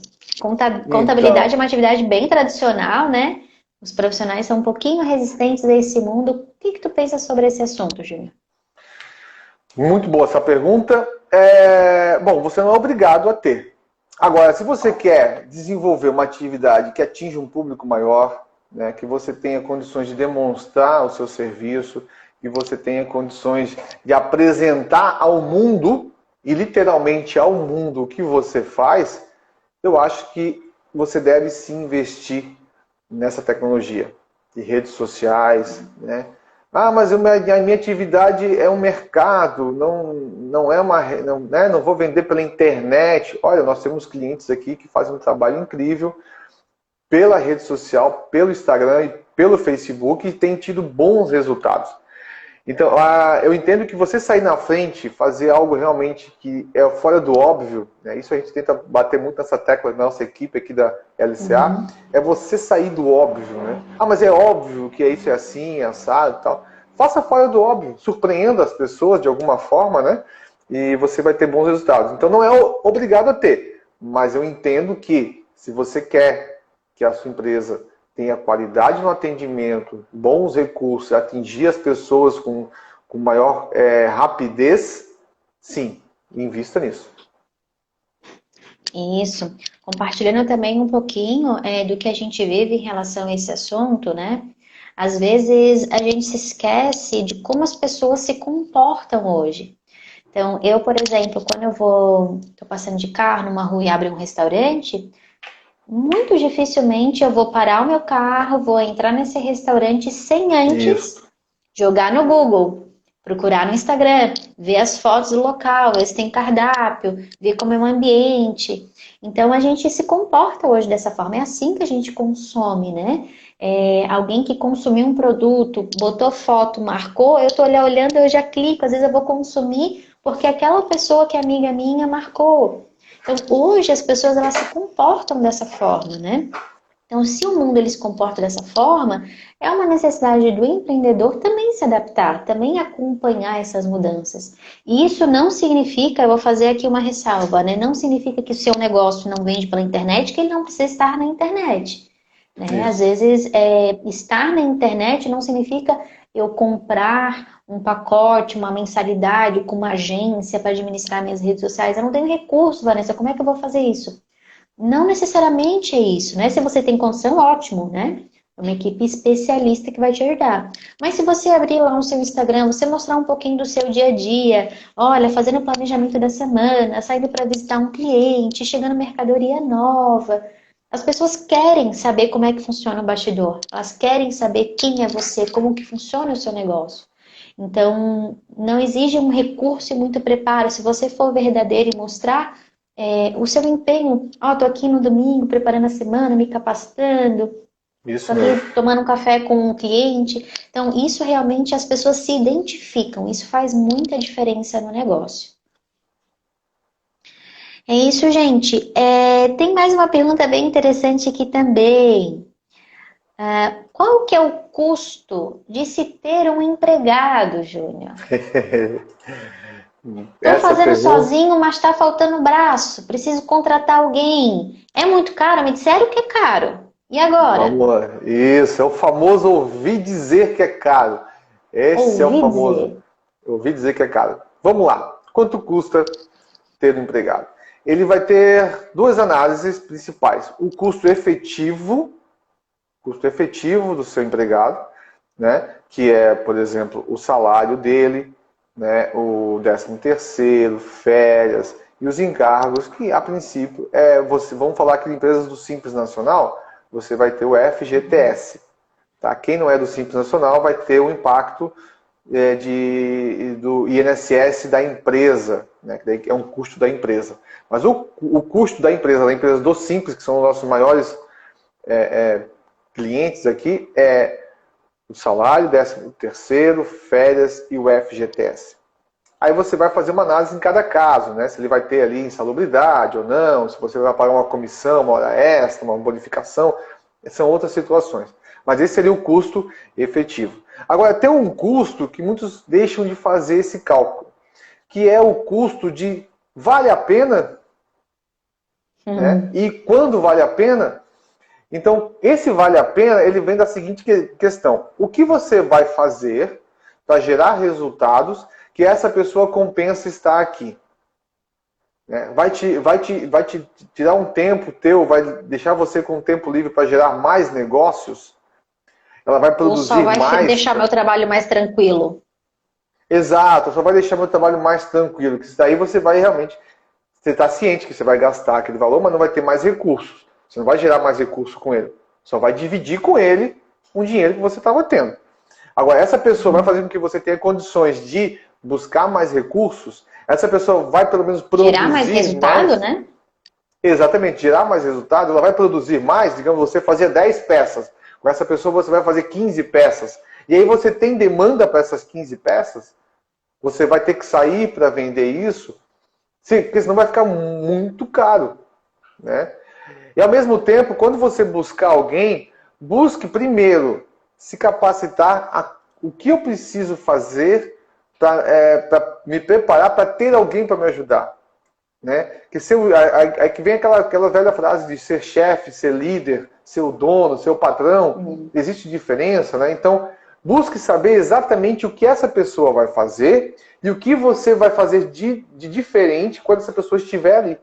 Contabilidade é uma atividade bem tradicional, né? Os profissionais são um pouquinho resistentes a esse mundo. O que tu pensa sobre esse assunto, Júnior? Muito boa essa pergunta. Bom, você não é obrigado a ter. Agora, se você quer desenvolver uma atividade que atinja um público maior, né, que você tenha condições de demonstrar o seu serviço, que você tenha condições de apresentar ao mundo, e literalmente ao mundo, o que você faz, eu acho que você deve sim investir nessa tecnologia de redes sociais, né? Mas a minha atividade é um mercado, não é uma, não vou vender pela internet. Olha, nós temos clientes aqui que fazem um trabalho incrível pela rede social, pelo Instagram e pelo Facebook e tem tido bons resultados. Então, eu entendo que você sair na frente, fazer algo realmente que é fora do óbvio, né? Isso a gente tenta bater muito nessa tecla da nossa equipe aqui da LCA, é você sair do óbvio, né? Mas é óbvio que isso é assim, assado e tal. Faça fora do óbvio, surpreenda as pessoas de alguma forma, né? E você vai ter bons resultados. Então não é obrigado a ter, mas eu entendo que se você quer que a sua empresa tenha qualidade no atendimento, bons recursos, atingir as pessoas com maior rapidez, sim, invista nisso. Isso. Compartilhando também um pouquinho do que a gente vive em relação a esse assunto, né? Às vezes a gente se esquece de como as pessoas se comportam hoje. Então, eu, por exemplo, quando tô passando de carro numa rua e abre um restaurante, muito dificilmente eu vou parar o meu carro, vou entrar nesse restaurante sem antes jogar no Google, procurar no Instagram, ver as fotos do local, ver se tem cardápio, ver como é o ambiente. Então, a gente se comporta hoje dessa forma. É assim que a gente consome, né? Alguém que consumiu um produto, botou foto, marcou, eu tô olhando, eu já clico, às vezes eu vou consumir porque aquela pessoa que é amiga minha marcou. Então, hoje as pessoas elas se comportam dessa forma, né? Então, se o mundo ele se comporta dessa forma, é uma necessidade do empreendedor também se adaptar, também acompanhar essas mudanças. E isso não significa, eu vou fazer aqui uma ressalva, né? Não significa que o seu negócio não vende pela internet, que ele não precisa estar na internet. Né? Às vezes, estar na internet não significa eu comprar um pacote, uma mensalidade com uma agência para administrar minhas redes sociais. Eu não tenho recurso, Vanessa, como é que eu vou fazer isso? Não necessariamente é isso, né? Se você tem condição, ótimo, né? É uma equipe especialista que vai te ajudar. Mas se você abrir lá no seu Instagram, você mostrar um pouquinho do seu dia a dia, olha, fazendo o planejamento da semana, saindo para visitar um cliente, chegando mercadoria nova. As pessoas querem saber como é que funciona o bastidor. Elas querem saber quem é você, como que funciona o seu negócio. Então, não exige um recurso e muito preparo. Se você for verdadeiro e mostrar o seu empenho, tô aqui no domingo preparando a semana, me capacitando, Isso tô mesmo. aqui tomando um café com um cliente. Então, isso realmente as pessoas se identificam. Isso faz muita diferença no negócio. É isso, gente. Tem mais uma pergunta bem interessante aqui também. Qual que é o custo de se ter um empregado, Júnior? Estou fazendo pergunta... sozinho, mas está faltando braço. Preciso contratar alguém. É muito caro? Me disseram que é caro. E agora? Vamos lá. Isso, é o famoso ouvir dizer que é caro. Esse é o famoso ouvir dizer que é caro. Vamos lá. Quanto custa ter um empregado? Ele vai ter duas análises principais. O custo efetivo do seu empregado, né? Que é, por exemplo, o salário dele, né? O 13º, férias e os encargos, que a princípio vamos falar aqui de empresas do Simples Nacional, você vai ter o FGTS. Tá? Quem não é do Simples Nacional vai ter o impacto do INSS da empresa, né? Que daí é um custo da empresa. Mas o custo da empresa do Simples, que são os nossos maiores clientes aqui, é o salário, 13º, férias e o FGTS. Aí você vai fazer uma análise em cada caso, né? Se ele vai ter ali insalubridade ou não, se você vai pagar uma comissão, uma hora extra, uma bonificação, são outras situações. Mas esse seria o custo efetivo. Agora, tem um custo que muitos deixam de fazer esse cálculo, que é o custo de vale a pena? Né? E quando vale a pena? Então, esse vale a pena, ele vem da seguinte questão. O que você vai fazer para gerar resultados que essa pessoa compensa estar aqui? Né? Vai te tirar um tempo teu, vai deixar você com um tempo livre para gerar mais negócios? Ela vai produzir mais? Ou só vai deixar meu trabalho mais tranquilo? Exato, só vai deixar meu trabalho mais tranquilo. Que daí você vai realmente... Você está ciente que você vai gastar aquele valor, mas não vai ter mais recursos. Você não vai gerar mais recursos com ele. Só vai dividir com ele o dinheiro que você estava tendo. Agora, essa pessoa vai fazer com que você tenha condições de buscar mais recursos. Essa pessoa vai pelo menos produzir gerar mais resultado, mais, né? Exatamente, gerar mais resultado. Ela vai produzir mais, digamos, você fazia 10 peças. Com essa pessoa você vai fazer 15 peças. E aí você tem demanda para essas 15 peças. Você vai ter que sair para vender isso. Sim, porque senão vai ficar muito caro, né? E ao mesmo tempo, quando você buscar alguém, busque primeiro se capacitar o que eu preciso fazer para me preparar para ter alguém para me ajudar. Né? Que vem aquela velha frase de ser chefe, ser líder, ser o dono, ser o patrão. Existe diferença, né? Então, busque saber exatamente o que essa pessoa vai fazer e o que você vai fazer de diferente quando essa pessoa estiver ali.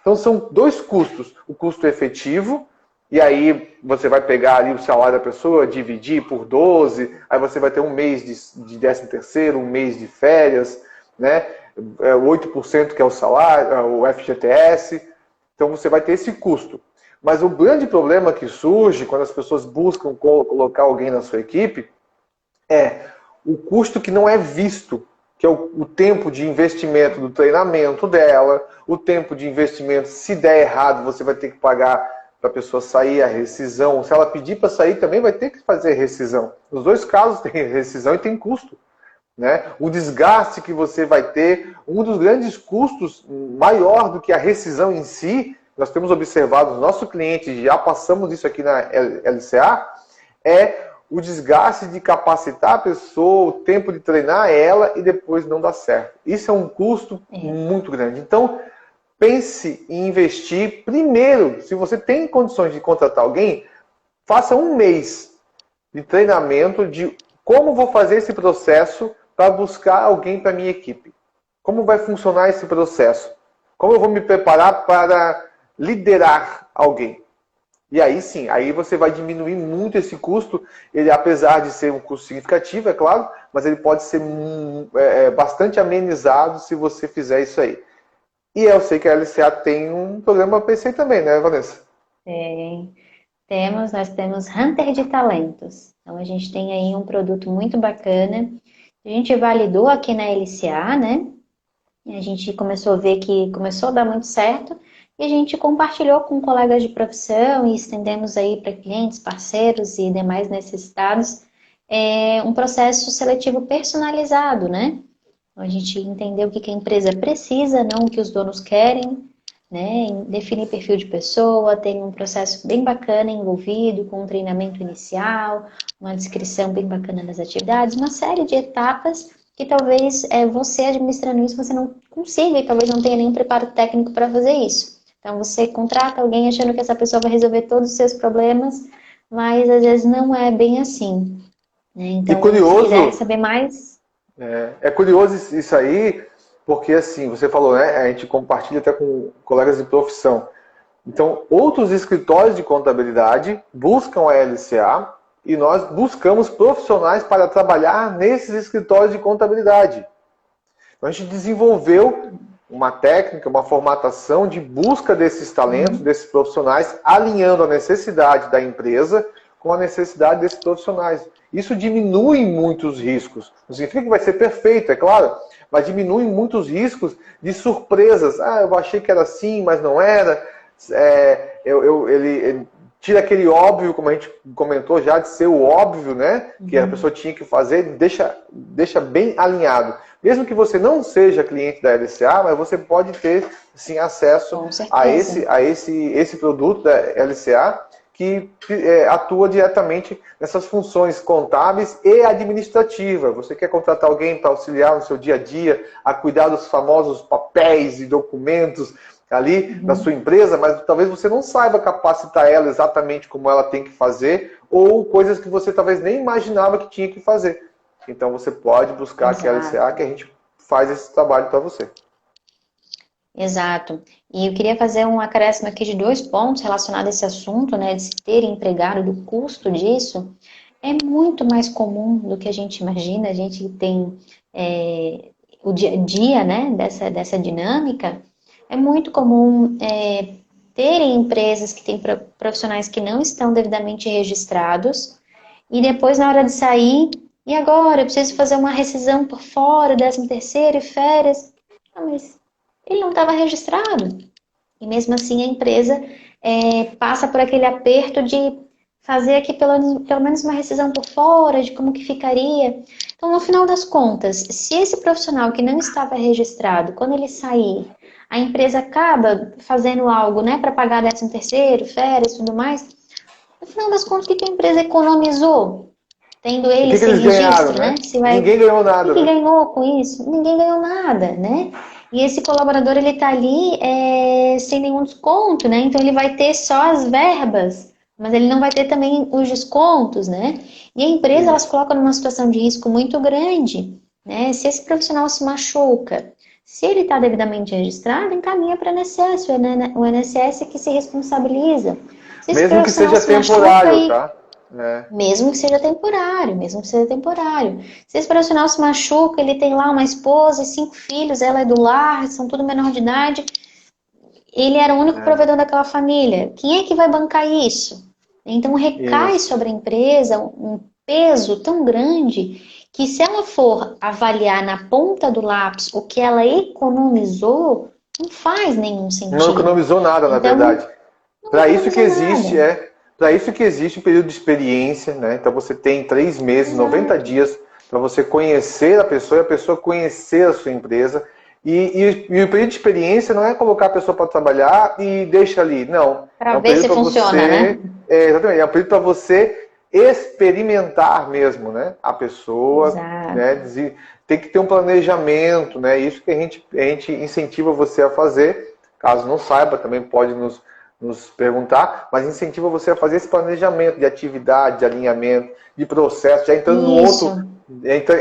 Então são dois custos. O custo efetivo, e aí você vai pegar ali o salário da pessoa, dividir por 12, aí você vai ter um mês de 13º, um mês de férias, né? 8% que é o salário, o FGTS. Então você vai ter esse custo. Mas o grande problema que surge quando as pessoas buscam colocar alguém na sua equipe é o custo que não é visto, que é o tempo de investimento do treinamento dela, o tempo de investimento, se der errado, você vai ter que pagar para a pessoa sair, a rescisão. Se ela pedir para sair, também vai ter que fazer rescisão. Nos dois casos tem rescisão e tem custo. Né? O desgaste que você vai ter, um dos grandes custos, maior do que a rescisão em si, nós temos observado, os nossos clientes, já passamos isso aqui na LCA, é o desgaste de capacitar a pessoa, o tempo de treinar ela e depois não dá certo. Isso é um custo muito grande. Então, pense em investir primeiro. Se você tem condições de contratar alguém, faça um mês de treinamento de como vou fazer esse processo para buscar alguém para a minha equipe. Como vai funcionar esse processo? Como eu vou me preparar para liderar alguém? E aí sim, aí você vai diminuir muito esse custo. Ele, apesar de ser um custo significativo, é claro, mas ele pode ser bastante amenizado se você fizer isso aí. E eu sei que a LCA tem um programa para isso aí também, né, Vanessa? Nós temos Hunter de Talentos. Então a gente tem aí um produto muito bacana. A gente validou aqui na LCA, né? E a gente começou a ver que começou a dar muito certo. E a gente compartilhou com colegas de profissão e estendemos aí para clientes, parceiros e demais necessitados um processo seletivo personalizado, né? A gente entendeu o que a empresa precisa, não o que os donos querem, né? Definir perfil de pessoa, tem um processo bem bacana envolvido com um treinamento inicial, uma descrição bem bacana das atividades, uma série de etapas que talvez você administrando isso, você não consiga e talvez não tenha nenhum preparo técnico para fazer isso. Então você contrata alguém achando que essa pessoa vai resolver todos os seus problemas, mas às vezes não é bem assim, né? Então, curioso, se quiser saber mais... É curioso isso aí, porque assim, você falou, né? A gente compartilha até com colegas de profissão. Então, outros escritórios de contabilidade buscam a LCA e nós buscamos profissionais para trabalhar nesses escritórios de contabilidade. Então, a gente desenvolveu uma técnica, uma formatação de busca desses talentos, desses profissionais, alinhando a necessidade da empresa com a necessidade desses profissionais. Isso diminui muitos riscos. Não significa que vai ser perfeito, é claro, mas diminui muitos riscos de surpresas. Eu achei que era assim, mas não era. Ele tira aquele óbvio, como a gente comentou já, de ser o óbvio, né? Que a pessoa tinha que fazer, deixa bem alinhado. Mesmo que você não seja cliente da LCA, mas você pode ter sim, acesso a esse produto da LCA que atua diretamente nessas funções contábeis e administrativas. Você quer contratar alguém para auxiliar no seu dia a dia, a cuidar dos famosos papéis e documentos ali da sua empresa, mas talvez você não saiba capacitar ela exatamente como ela tem que fazer, ou coisas que você talvez nem imaginava que tinha que fazer. Então você pode buscar aqui a LCA que a gente faz esse trabalho para você. Exato. E eu queria fazer um acréscimo aqui de 2 pontos relacionados a esse assunto, né, de se ter empregado, do custo disso. É muito mais comum do que a gente imagina. A gente tem o dia a dia, né, dessa dinâmica. É muito comum terem empresas que têm profissionais que não estão devidamente registrados e depois, na hora de sair, e agora? Eu preciso fazer uma rescisão por fora, 13º e férias. Mas ele não estava registrado. E mesmo assim a empresa passa por aquele aperto de fazer aqui pelo menos uma rescisão por fora, de como que ficaria. Então, no final das contas, se esse profissional que não estava registrado, quando ele sair, a empresa acaba fazendo algo, né, para pagar 13º, férias e tudo mais, no final das contas, o que a empresa economizou? Tendo ele sem registro, né? Ninguém ganhou nada. O que ganhou com isso? Ninguém ganhou nada, né? E esse colaborador, ele tá ali sem nenhum desconto, né? Então, ele vai ter só as verbas, mas ele não vai ter também os descontos, né? E a empresa, ela se coloca numa situação de risco muito grande, né? Se esse profissional se machuca, se ele está devidamente registrado, encaminha para o INSS, o INSS que se responsabiliza. Mesmo que seja temporário, tá? Mesmo que seja temporário, Se esse profissional se machuca, ele tem lá uma esposa e 5 filhos, ela é do lar, são tudo menor de idade, ele era o único provedor daquela família. Quem é que vai bancar isso? Então recai sobre a empresa um peso tão grande que se ela for avaliar na ponta do lápis o que ela economizou, não faz nenhum sentido. Não economizou nada, na verdade. Para isso que existe, para isso que existe o período de experiência, né? Então você tem 3 meses, 90 dias para você conhecer a pessoa e a pessoa conhecer a sua empresa. E o período de experiência não é colocar a pessoa para trabalhar e deixa ali. Não. Para ver se funciona, né? Exatamente. É um período para você experimentar mesmo, né? A pessoa, né? Exato. Tem que ter um planejamento, né? Isso que a gente incentiva você a fazer. Caso não saiba, também pode nos perguntar, mas incentiva você a fazer esse planejamento de atividade, de alinhamento, de processo. Já Isso.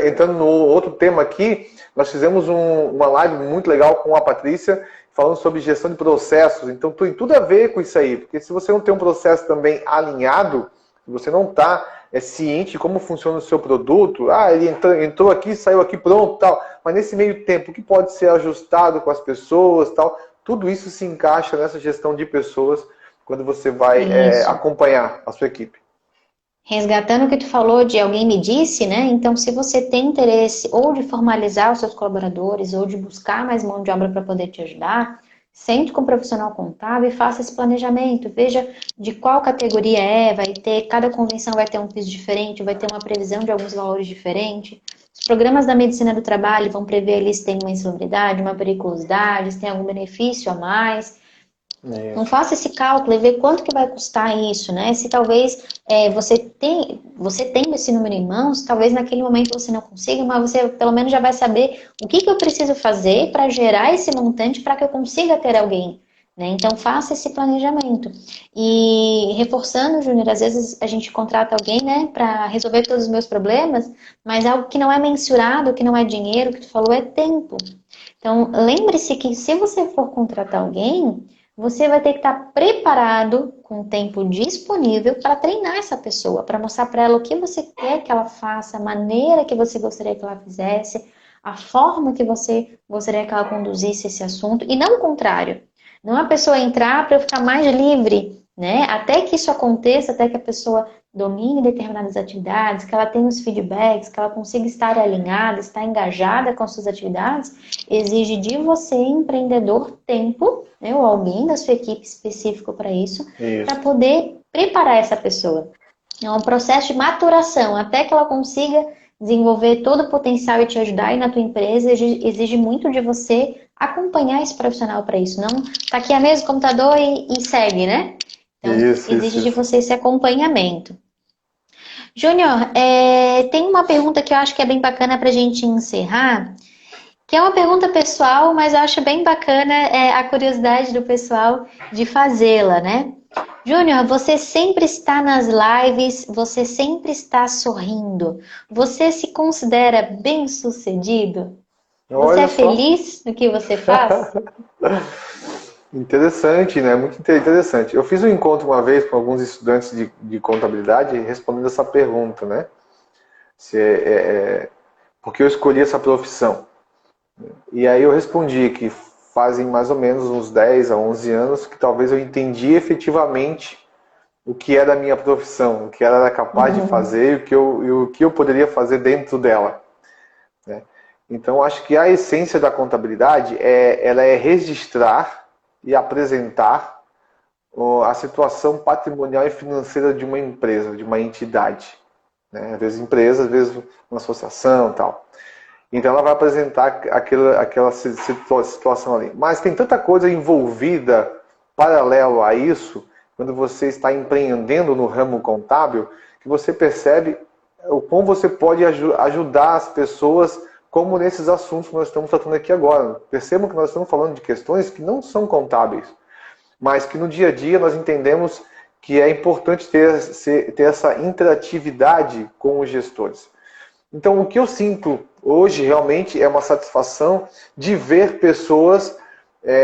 entrando no outro tema aqui, nós fizemos uma live muito legal com a Patrícia, falando sobre gestão de processos. Então tem tudo a ver com isso aí, porque se você não tem um processo também alinhado, se você não está ciente de como funciona o seu produto, ele entrou aqui, saiu aqui, pronto, tal. Mas nesse meio tempo, o que pode ser ajustado com as pessoas, tal, tudo isso se encaixa nessa gestão de pessoas quando você vai Isso. acompanhar a sua equipe. Resgatando o que tu falou de alguém me disse, né? Então, se você tem interesse ou de formalizar os seus colaboradores ou de buscar mais mão de obra para poder te ajudar, sente com o profissional contábil e faça esse planejamento. Veja de qual categoria cada convenção vai ter um piso diferente, vai ter uma previsão de alguns valores diferentes. Os programas da medicina do trabalho vão prever ali se tem uma insalubridade, uma periculosidade, se tem algum benefício a mais. Não faça esse cálculo e vê quanto que vai custar isso, né? Se talvez você tendo esse número em mãos, talvez naquele momento você não consiga, mas você pelo menos já vai saber o que eu preciso fazer para gerar esse montante para que eu consiga ter alguém, né? Então faça esse planejamento. E reforçando, Júnior, às vezes a gente contrata alguém, né, para resolver todos os meus problemas, mas algo que não é mensurado, que não é dinheiro, o que tu falou é tempo. Então lembre-se que se você for contratar alguém, você vai ter que estar preparado com o tempo disponível para treinar essa pessoa, para mostrar para ela o que você quer que ela faça, a maneira que você gostaria que ela fizesse, a forma que você gostaria que ela conduzisse esse assunto, e não o contrário. Não a pessoa entrar para eu ficar mais livre, né? Até que isso aconteça, até que a pessoa domine determinadas atividades, que ela tenha os feedbacks, que ela consiga estar alinhada, estar engajada com as suas atividades, exige de você, empreendedor, tempo, né, ou alguém da sua equipe específico para isso, para poder preparar essa pessoa. É um processo de maturação, até que ela consiga desenvolver todo o potencial e te ajudar aí na tua empresa, exige muito de você acompanhar esse profissional para isso. Não tá aqui a mesa, o computador e segue, né? Então, exige de você esse acompanhamento. Júnior, tem uma pergunta que eu acho que é bem bacana para a gente encerrar, que é uma pergunta pessoal, mas eu acho bem bacana a curiosidade do pessoal de fazê-la, né? Júnior, você sempre está nas lives, você sempre está sorrindo. Você se considera bem-sucedido? Você é feliz no que você faz? Interessante, né? Muito interessante. Eu fiz um encontro uma vez com alguns estudantes de contabilidade respondendo essa pergunta, né? Por que eu escolhi essa profissão? E aí eu respondi que fazem mais ou menos uns 10 a 11 anos que talvez eu entendi efetivamente o que era a minha profissão, o que ela era capaz de fazer e o que eu poderia fazer dentro dela, né? Então, acho que a essência da contabilidade ela é registrar e apresentar a situação patrimonial e financeira de uma empresa, de uma entidade, né? Às vezes empresa, às vezes uma associação e tal. Então ela vai apresentar aquela situação ali. Mas tem tanta coisa envolvida paralelo a isso, quando você está empreendendo no ramo contábil, que você percebe o como você pode ajudar as pessoas, como nesses assuntos que nós estamos tratando aqui agora. Percebam que nós estamos falando de questões que não são contábeis, mas que no dia a dia nós entendemos que é importante ter essa interatividade com os gestores. Então, o que eu sinto hoje realmente é uma satisfação de ver pessoas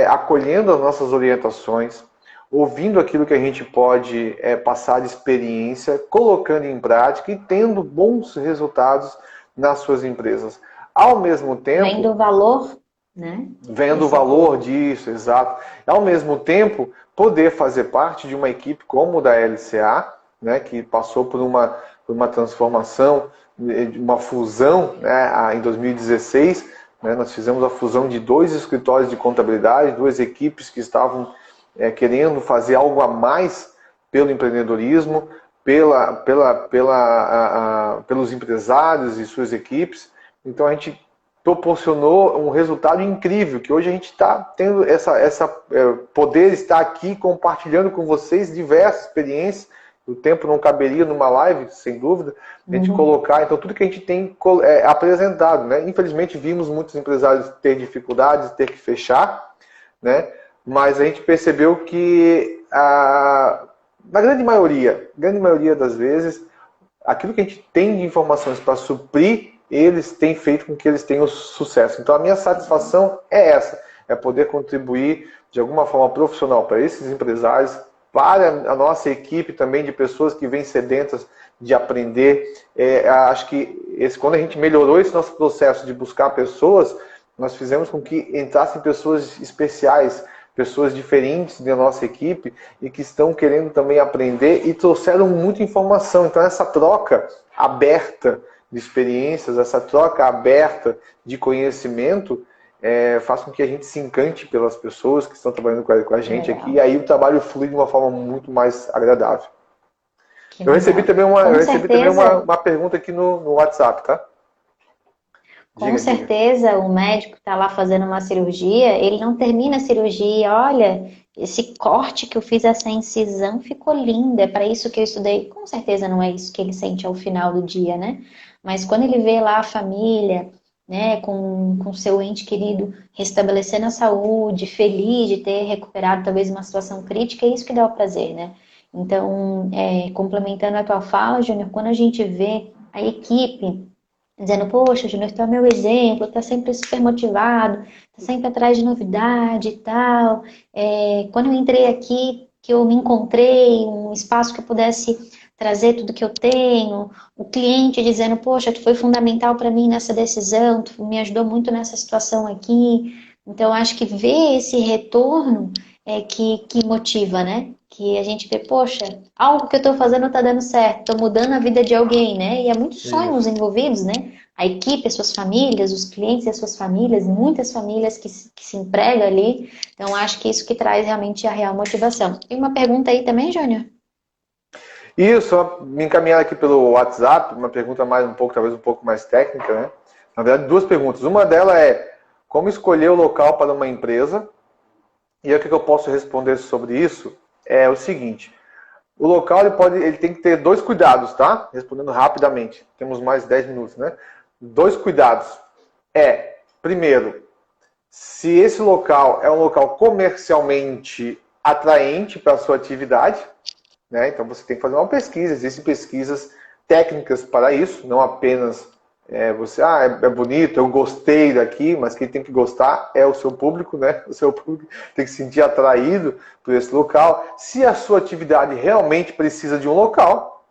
acolhendo as nossas orientações, ouvindo aquilo que a gente pode passar de experiência, colocando em prática e tendo bons resultados nas suas empresas. Ao mesmo tempo... Vendo o valor, né? Vendo o valor disso, exato. Ao mesmo tempo, poder fazer parte de uma equipe como o da LCA, né, que passou por uma transformação, uma fusão, né, em 2016. Né, nós fizemos a fusão de 2 escritórios de contabilidade, 2 equipes que estavam querendo fazer algo a mais pelo empreendedorismo, pelos empresários e suas equipes. Então a gente proporcionou um resultado incrível, que hoje a gente está tendo poder estar aqui compartilhando com vocês diversas experiências. O tempo não caberia numa live, sem dúvida, a gente colocar, então, tudo que a gente tem apresentado, né? Infelizmente, vimos muitos empresários ter dificuldades, ter que fechar, né? Mas a gente percebeu que, na grande maioria das vezes, aquilo que a gente tem de informações para suprir, eles têm feito com que eles tenham sucesso. Então, a minha satisfação é essa, é poder contribuir de alguma forma profissional para esses empresários, para a nossa equipe também de pessoas que vêm sedentas de aprender. Acho que quando a gente melhorou esse nosso processo de buscar pessoas, nós fizemos com que entrassem pessoas especiais, pessoas diferentes da nossa equipe e que estão querendo também aprender e trouxeram muita informação. Então, essa troca aberta de experiências, essa troca aberta de conhecimento, faz com que a gente se encante pelas pessoas que estão trabalhando com a gente aqui, e aí o trabalho flui de uma forma muito mais agradável. Eu recebi também uma pergunta aqui no WhatsApp, tá? Com certeza, o médico está lá fazendo uma cirurgia, ele não termina a cirurgia, olha, esse corte que eu fiz, essa incisão ficou linda, é para isso que eu estudei. Com certeza não é isso que ele sente ao final do dia, né? Mas quando ele vê lá a família, né, com seu ente querido restabelecendo a saúde, feliz de ter recuperado talvez uma situação crítica, é isso que dá o prazer, né? Então, complementando a tua fala, Júnior, quando a gente vê a equipe dizendo, poxa, Júnior, tu é meu exemplo, tá sempre super motivado, tá sempre atrás de novidade e tal. Quando eu entrei aqui, que eu me encontrei, um espaço que eu pudesse trazer tudo que eu tenho, o cliente dizendo, poxa, tu foi fundamental para mim nessa decisão, tu me ajudou muito nessa situação aqui. Então, acho que ver esse retorno é que motiva, né? Que a gente vê, poxa, algo que eu estou fazendo está dando certo, estou mudando a vida de alguém, né? E há muitos sonhos envolvidos, né? A equipe, as suas famílias, os clientes e as suas famílias, muitas famílias que se empregam ali. Então, acho que isso que traz realmente a real motivação. Tem uma pergunta aí também, Júnior? Isso, me encaminhar aqui pelo WhatsApp, uma pergunta talvez um pouco mais técnica, né? Na verdade, duas perguntas. Uma delas é, como escolher o local para uma empresa? E o que eu posso responder sobre isso é o seguinte, o local ele tem que ter dois cuidados, tá? Respondendo rapidamente, temos mais 10 minutos, né? Dois cuidados. Primeiro, se esse local é um local comercialmente atraente para a sua atividade, né? Então você tem que fazer uma pesquisa, existem pesquisas técnicas para isso, não apenas é bonito, eu gostei daqui, mas quem tem que gostar é o seu público, né? O seu público tem que se sentir atraído por esse local. Se a sua atividade realmente precisa de um local,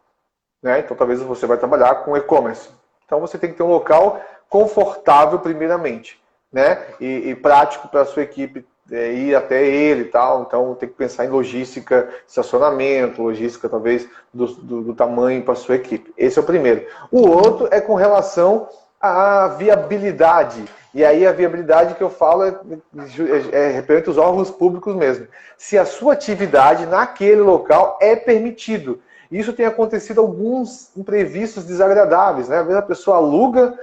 né? Então talvez você vai trabalhar com e-commerce. Então você tem que ter um local confortável primeiramente, né? E prático para a sua equipe ir até ele e tal. Então tem que pensar em logística, estacionamento, logística talvez do tamanho para a sua equipe. Esse é o primeiro. O outro é com relação à viabilidade. E aí a viabilidade que eu falo é referente aos órgãos públicos mesmo. Se a sua atividade naquele local é permitido. Isso tem acontecido alguns imprevistos desagradáveis, né? Às vezes a pessoa aluga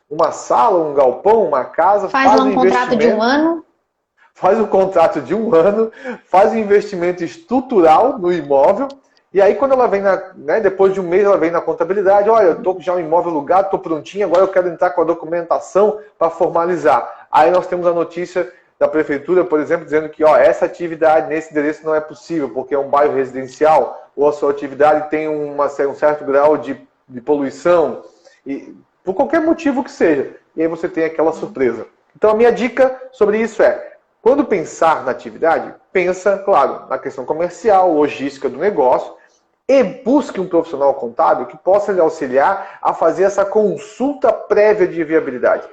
uma sala, um galpão, uma casa, faz um contrato de um ano. Faz um contrato de um ano, faz um investimento estrutural no imóvel, e aí quando ela vem, depois de um mês, ela vem na contabilidade, olha, eu estou já um imóvel alugado, estou prontinho, agora eu quero entrar com a documentação para formalizar. Aí nós temos a notícia da prefeitura, por exemplo, dizendo que essa atividade nesse endereço não é possível, porque é um bairro residencial, ou a sua atividade tem um certo grau de poluição, e, por qualquer motivo que seja. E aí você tem aquela surpresa. Então a minha dica sobre isso quando pensar na atividade, pensa, claro, na questão comercial, logística do negócio, e busque um profissional contábil que possa lhe auxiliar a fazer essa consulta prévia de viabilidade.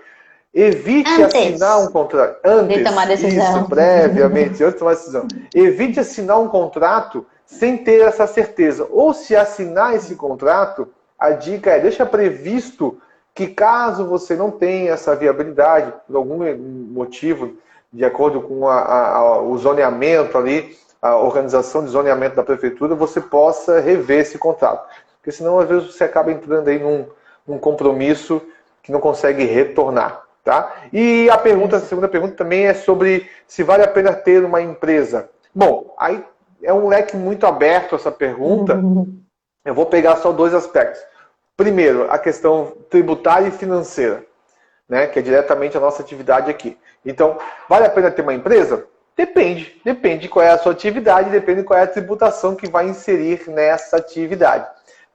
Evite assinar um contrato. Antes de tomar decisão. Isso, previamente, antes de tomar decisão. Evite assinar um contrato sem ter essa certeza. Ou se assinar esse contrato, a dica deixa previsto que caso você não tenha essa viabilidade, por algum motivo, de acordo com o zoneamento ali, a organização de zoneamento da prefeitura, você possa rever esse contrato. Porque senão, às vezes, você acaba entrando aí num compromisso que não consegue retornar. Tá? E a segunda pergunta também é sobre se vale a pena ter uma empresa. Bom, aí é um leque muito aberto essa pergunta. Eu vou pegar só dois aspectos. Primeiro, a questão tributária e financeira, né, que é diretamente a nossa atividade aqui. Então, vale a pena ter uma empresa? Depende. Depende qual é a sua atividade, depende qual é a tributação que vai inserir nessa atividade.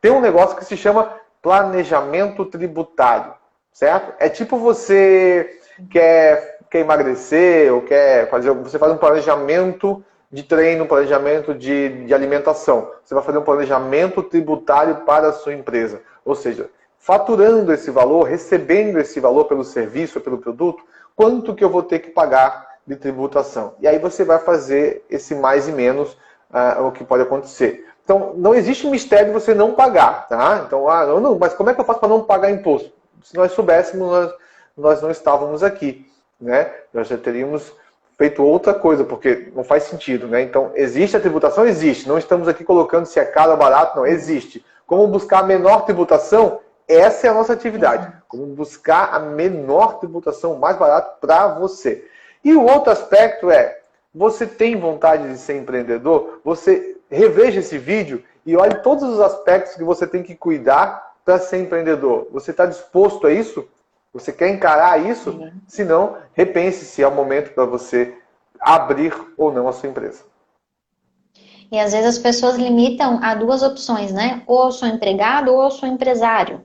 Tem um negócio que se chama planejamento tributário, certo? É tipo você quer emagrecer ou quer fazer, você faz um planejamento de treino, um planejamento de alimentação. Você vai fazer um planejamento tributário para a sua empresa. Ou seja, faturando esse valor, recebendo esse valor pelo serviço ou pelo produto, quanto que eu vou ter que pagar de tributação? E aí você vai fazer esse mais e menos o que pode acontecer. Então, não existe mistério você não pagar, tá? Então, não, mas como é que eu faço para não pagar imposto? Se nós soubéssemos, nós não estávamos aqui, né? Nós já teríamos feito outra coisa, porque não faz sentido, né? Então, existe a tributação? Existe. Não estamos aqui colocando se é caro ou barato, não. Existe. Como buscar a menor tributação? Essa é a nossa atividade. Como buscar a menor tributação, mais barato para você. E o outro aspecto é, você tem vontade de ser empreendedor? Você reveja esse vídeo e olhe todos os aspectos que você tem que cuidar para ser empreendedor. Você está disposto a isso? Você quer encarar isso? Uhum. Se não, repense se é o momento para você abrir ou não a sua empresa. E às vezes as pessoas limitam a duas opções, né? Ou eu sou empregado ou eu sou empresário.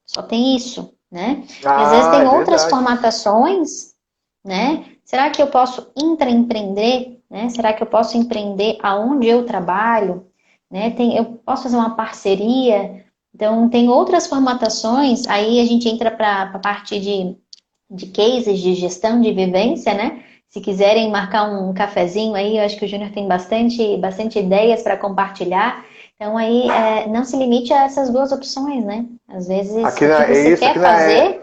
Só tem isso, né? E às vezes tem outras formatações, né? Será que eu posso intraempreender? Né? Será que eu posso empreender aonde eu trabalho? Né? Eu posso fazer uma parceria? Então, tem outras formatações, aí a gente entra para a parte de cases de gestão de vivência, né? Se quiserem marcar um cafezinho aí, eu acho que o Júnior tem bastante ideias para compartilhar. Então, aí, não se limite a essas duas opções, né? Às vezes, o que você quer fazer...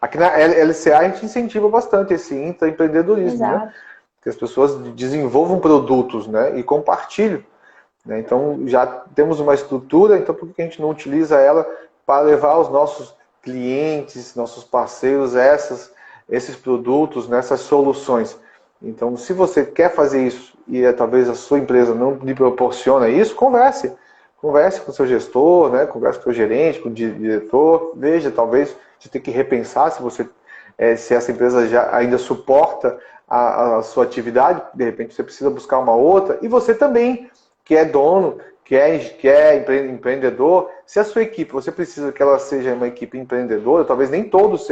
Aqui na LCA a gente incentiva bastante esse intraempreendedorismo, né? Que as pessoas desenvolvam produtos, né? E compartilhem. Né? Então, já temos uma estrutura, então por que a gente não utiliza ela para levar aos nossos clientes, nossos parceiros, esses produtos, nessas soluções? Então, se você quer fazer isso e talvez a sua empresa não lhe proporciona isso, converse. Converse com o seu gestor, né? Converse com o seu gerente, com o diretor. Veja, talvez você tenha que repensar se essa empresa já ainda suporta a sua atividade. De repente você precisa buscar uma outra. E você também, que é dono, que é empreendedor, se a sua equipe, você precisa que ela seja uma equipe empreendedora, talvez nem todos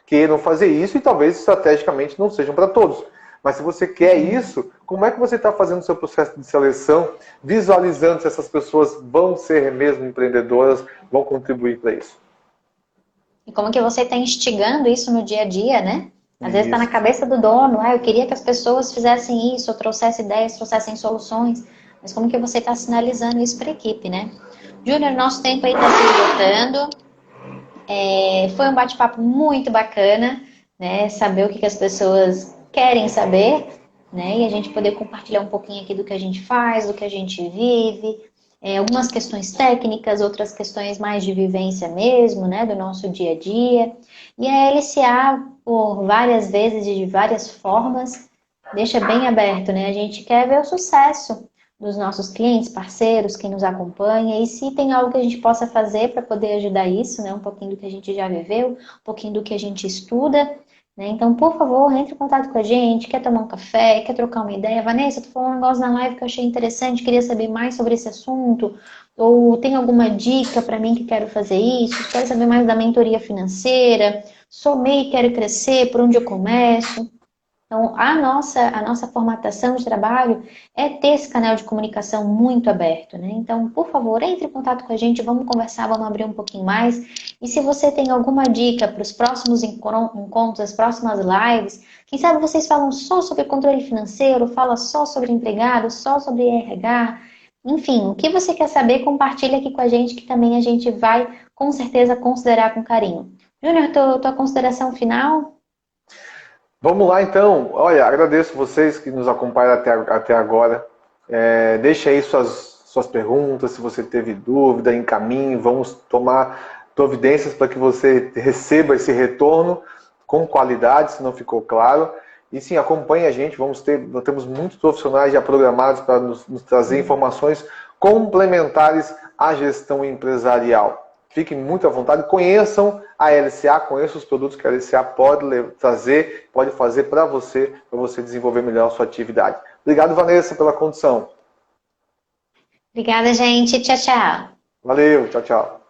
queiram fazer isso e talvez estrategicamente não sejam para todos. Mas se você quer isso, como é que você está fazendo o seu processo de seleção, visualizando se essas pessoas vão ser mesmo empreendedoras, vão contribuir para isso? E como que você está instigando isso no dia a dia, né? Às vezes está na cabeça do dono, eu queria que as pessoas fizessem isso, ou trouxessem ideias, trouxessem soluções. Mas como que você está sinalizando isso para a equipe, né? Júnior, nosso tempo aí está se esgotando. Foi um bate-papo muito bacana, né? Saber o que as pessoas querem saber, né? E a gente poder compartilhar um pouquinho aqui do que a gente faz, do que a gente vive. Algumas questões técnicas, outras questões mais de vivência mesmo, né? Do nosso dia a dia. E a LCA, por várias vezes e de várias formas, deixa bem aberto, né? A gente quer ver o sucesso dos nossos clientes, parceiros, quem nos acompanha, e se tem algo que a gente possa fazer para poder ajudar isso, né? Um pouquinho do que a gente já viveu, um pouquinho do que a gente estuda, né? Então, por favor, entre em contato com a gente, quer tomar um café, quer trocar uma ideia. Vanessa, tu falou um negócio na live que eu achei interessante, queria saber mais sobre esse assunto, ou tem alguma dica para mim que quero fazer isso, quero saber mais da mentoria financeira, sou MEI, quero crescer, por onde eu começo? Então, a nossa formatação de trabalho é ter esse canal de comunicação muito aberto, né? Então, por favor, entre em contato com a gente, vamos conversar, vamos abrir um pouquinho mais. E se você tem alguma dica para os próximos encontros, as próximas lives, quem sabe vocês falam só sobre controle financeiro, fala só sobre empregado, só sobre RH, enfim, o que você quer saber, compartilha aqui com a gente, que também a gente vai, com certeza, considerar com carinho. Júnior, tua consideração final? Vamos lá, então. Olha, agradeço vocês que nos acompanham até agora. Deixa aí suas perguntas, se você teve dúvida, encaminhe. Vamos tomar providências para que você receba esse retorno. com qualidade, se não ficou claro. E sim, acompanhe a gente, nós temos muitos profissionais já programados para nos trazer informações complementares à gestão empresarial. Fiquem muito à vontade, conheçam a LCA, conheçam os produtos que a LCA pode trazer, pode fazer para você desenvolver melhor a sua atividade. Obrigado, Vanessa, pela condução. Obrigada, gente. Tchau, tchau. Valeu, tchau, tchau.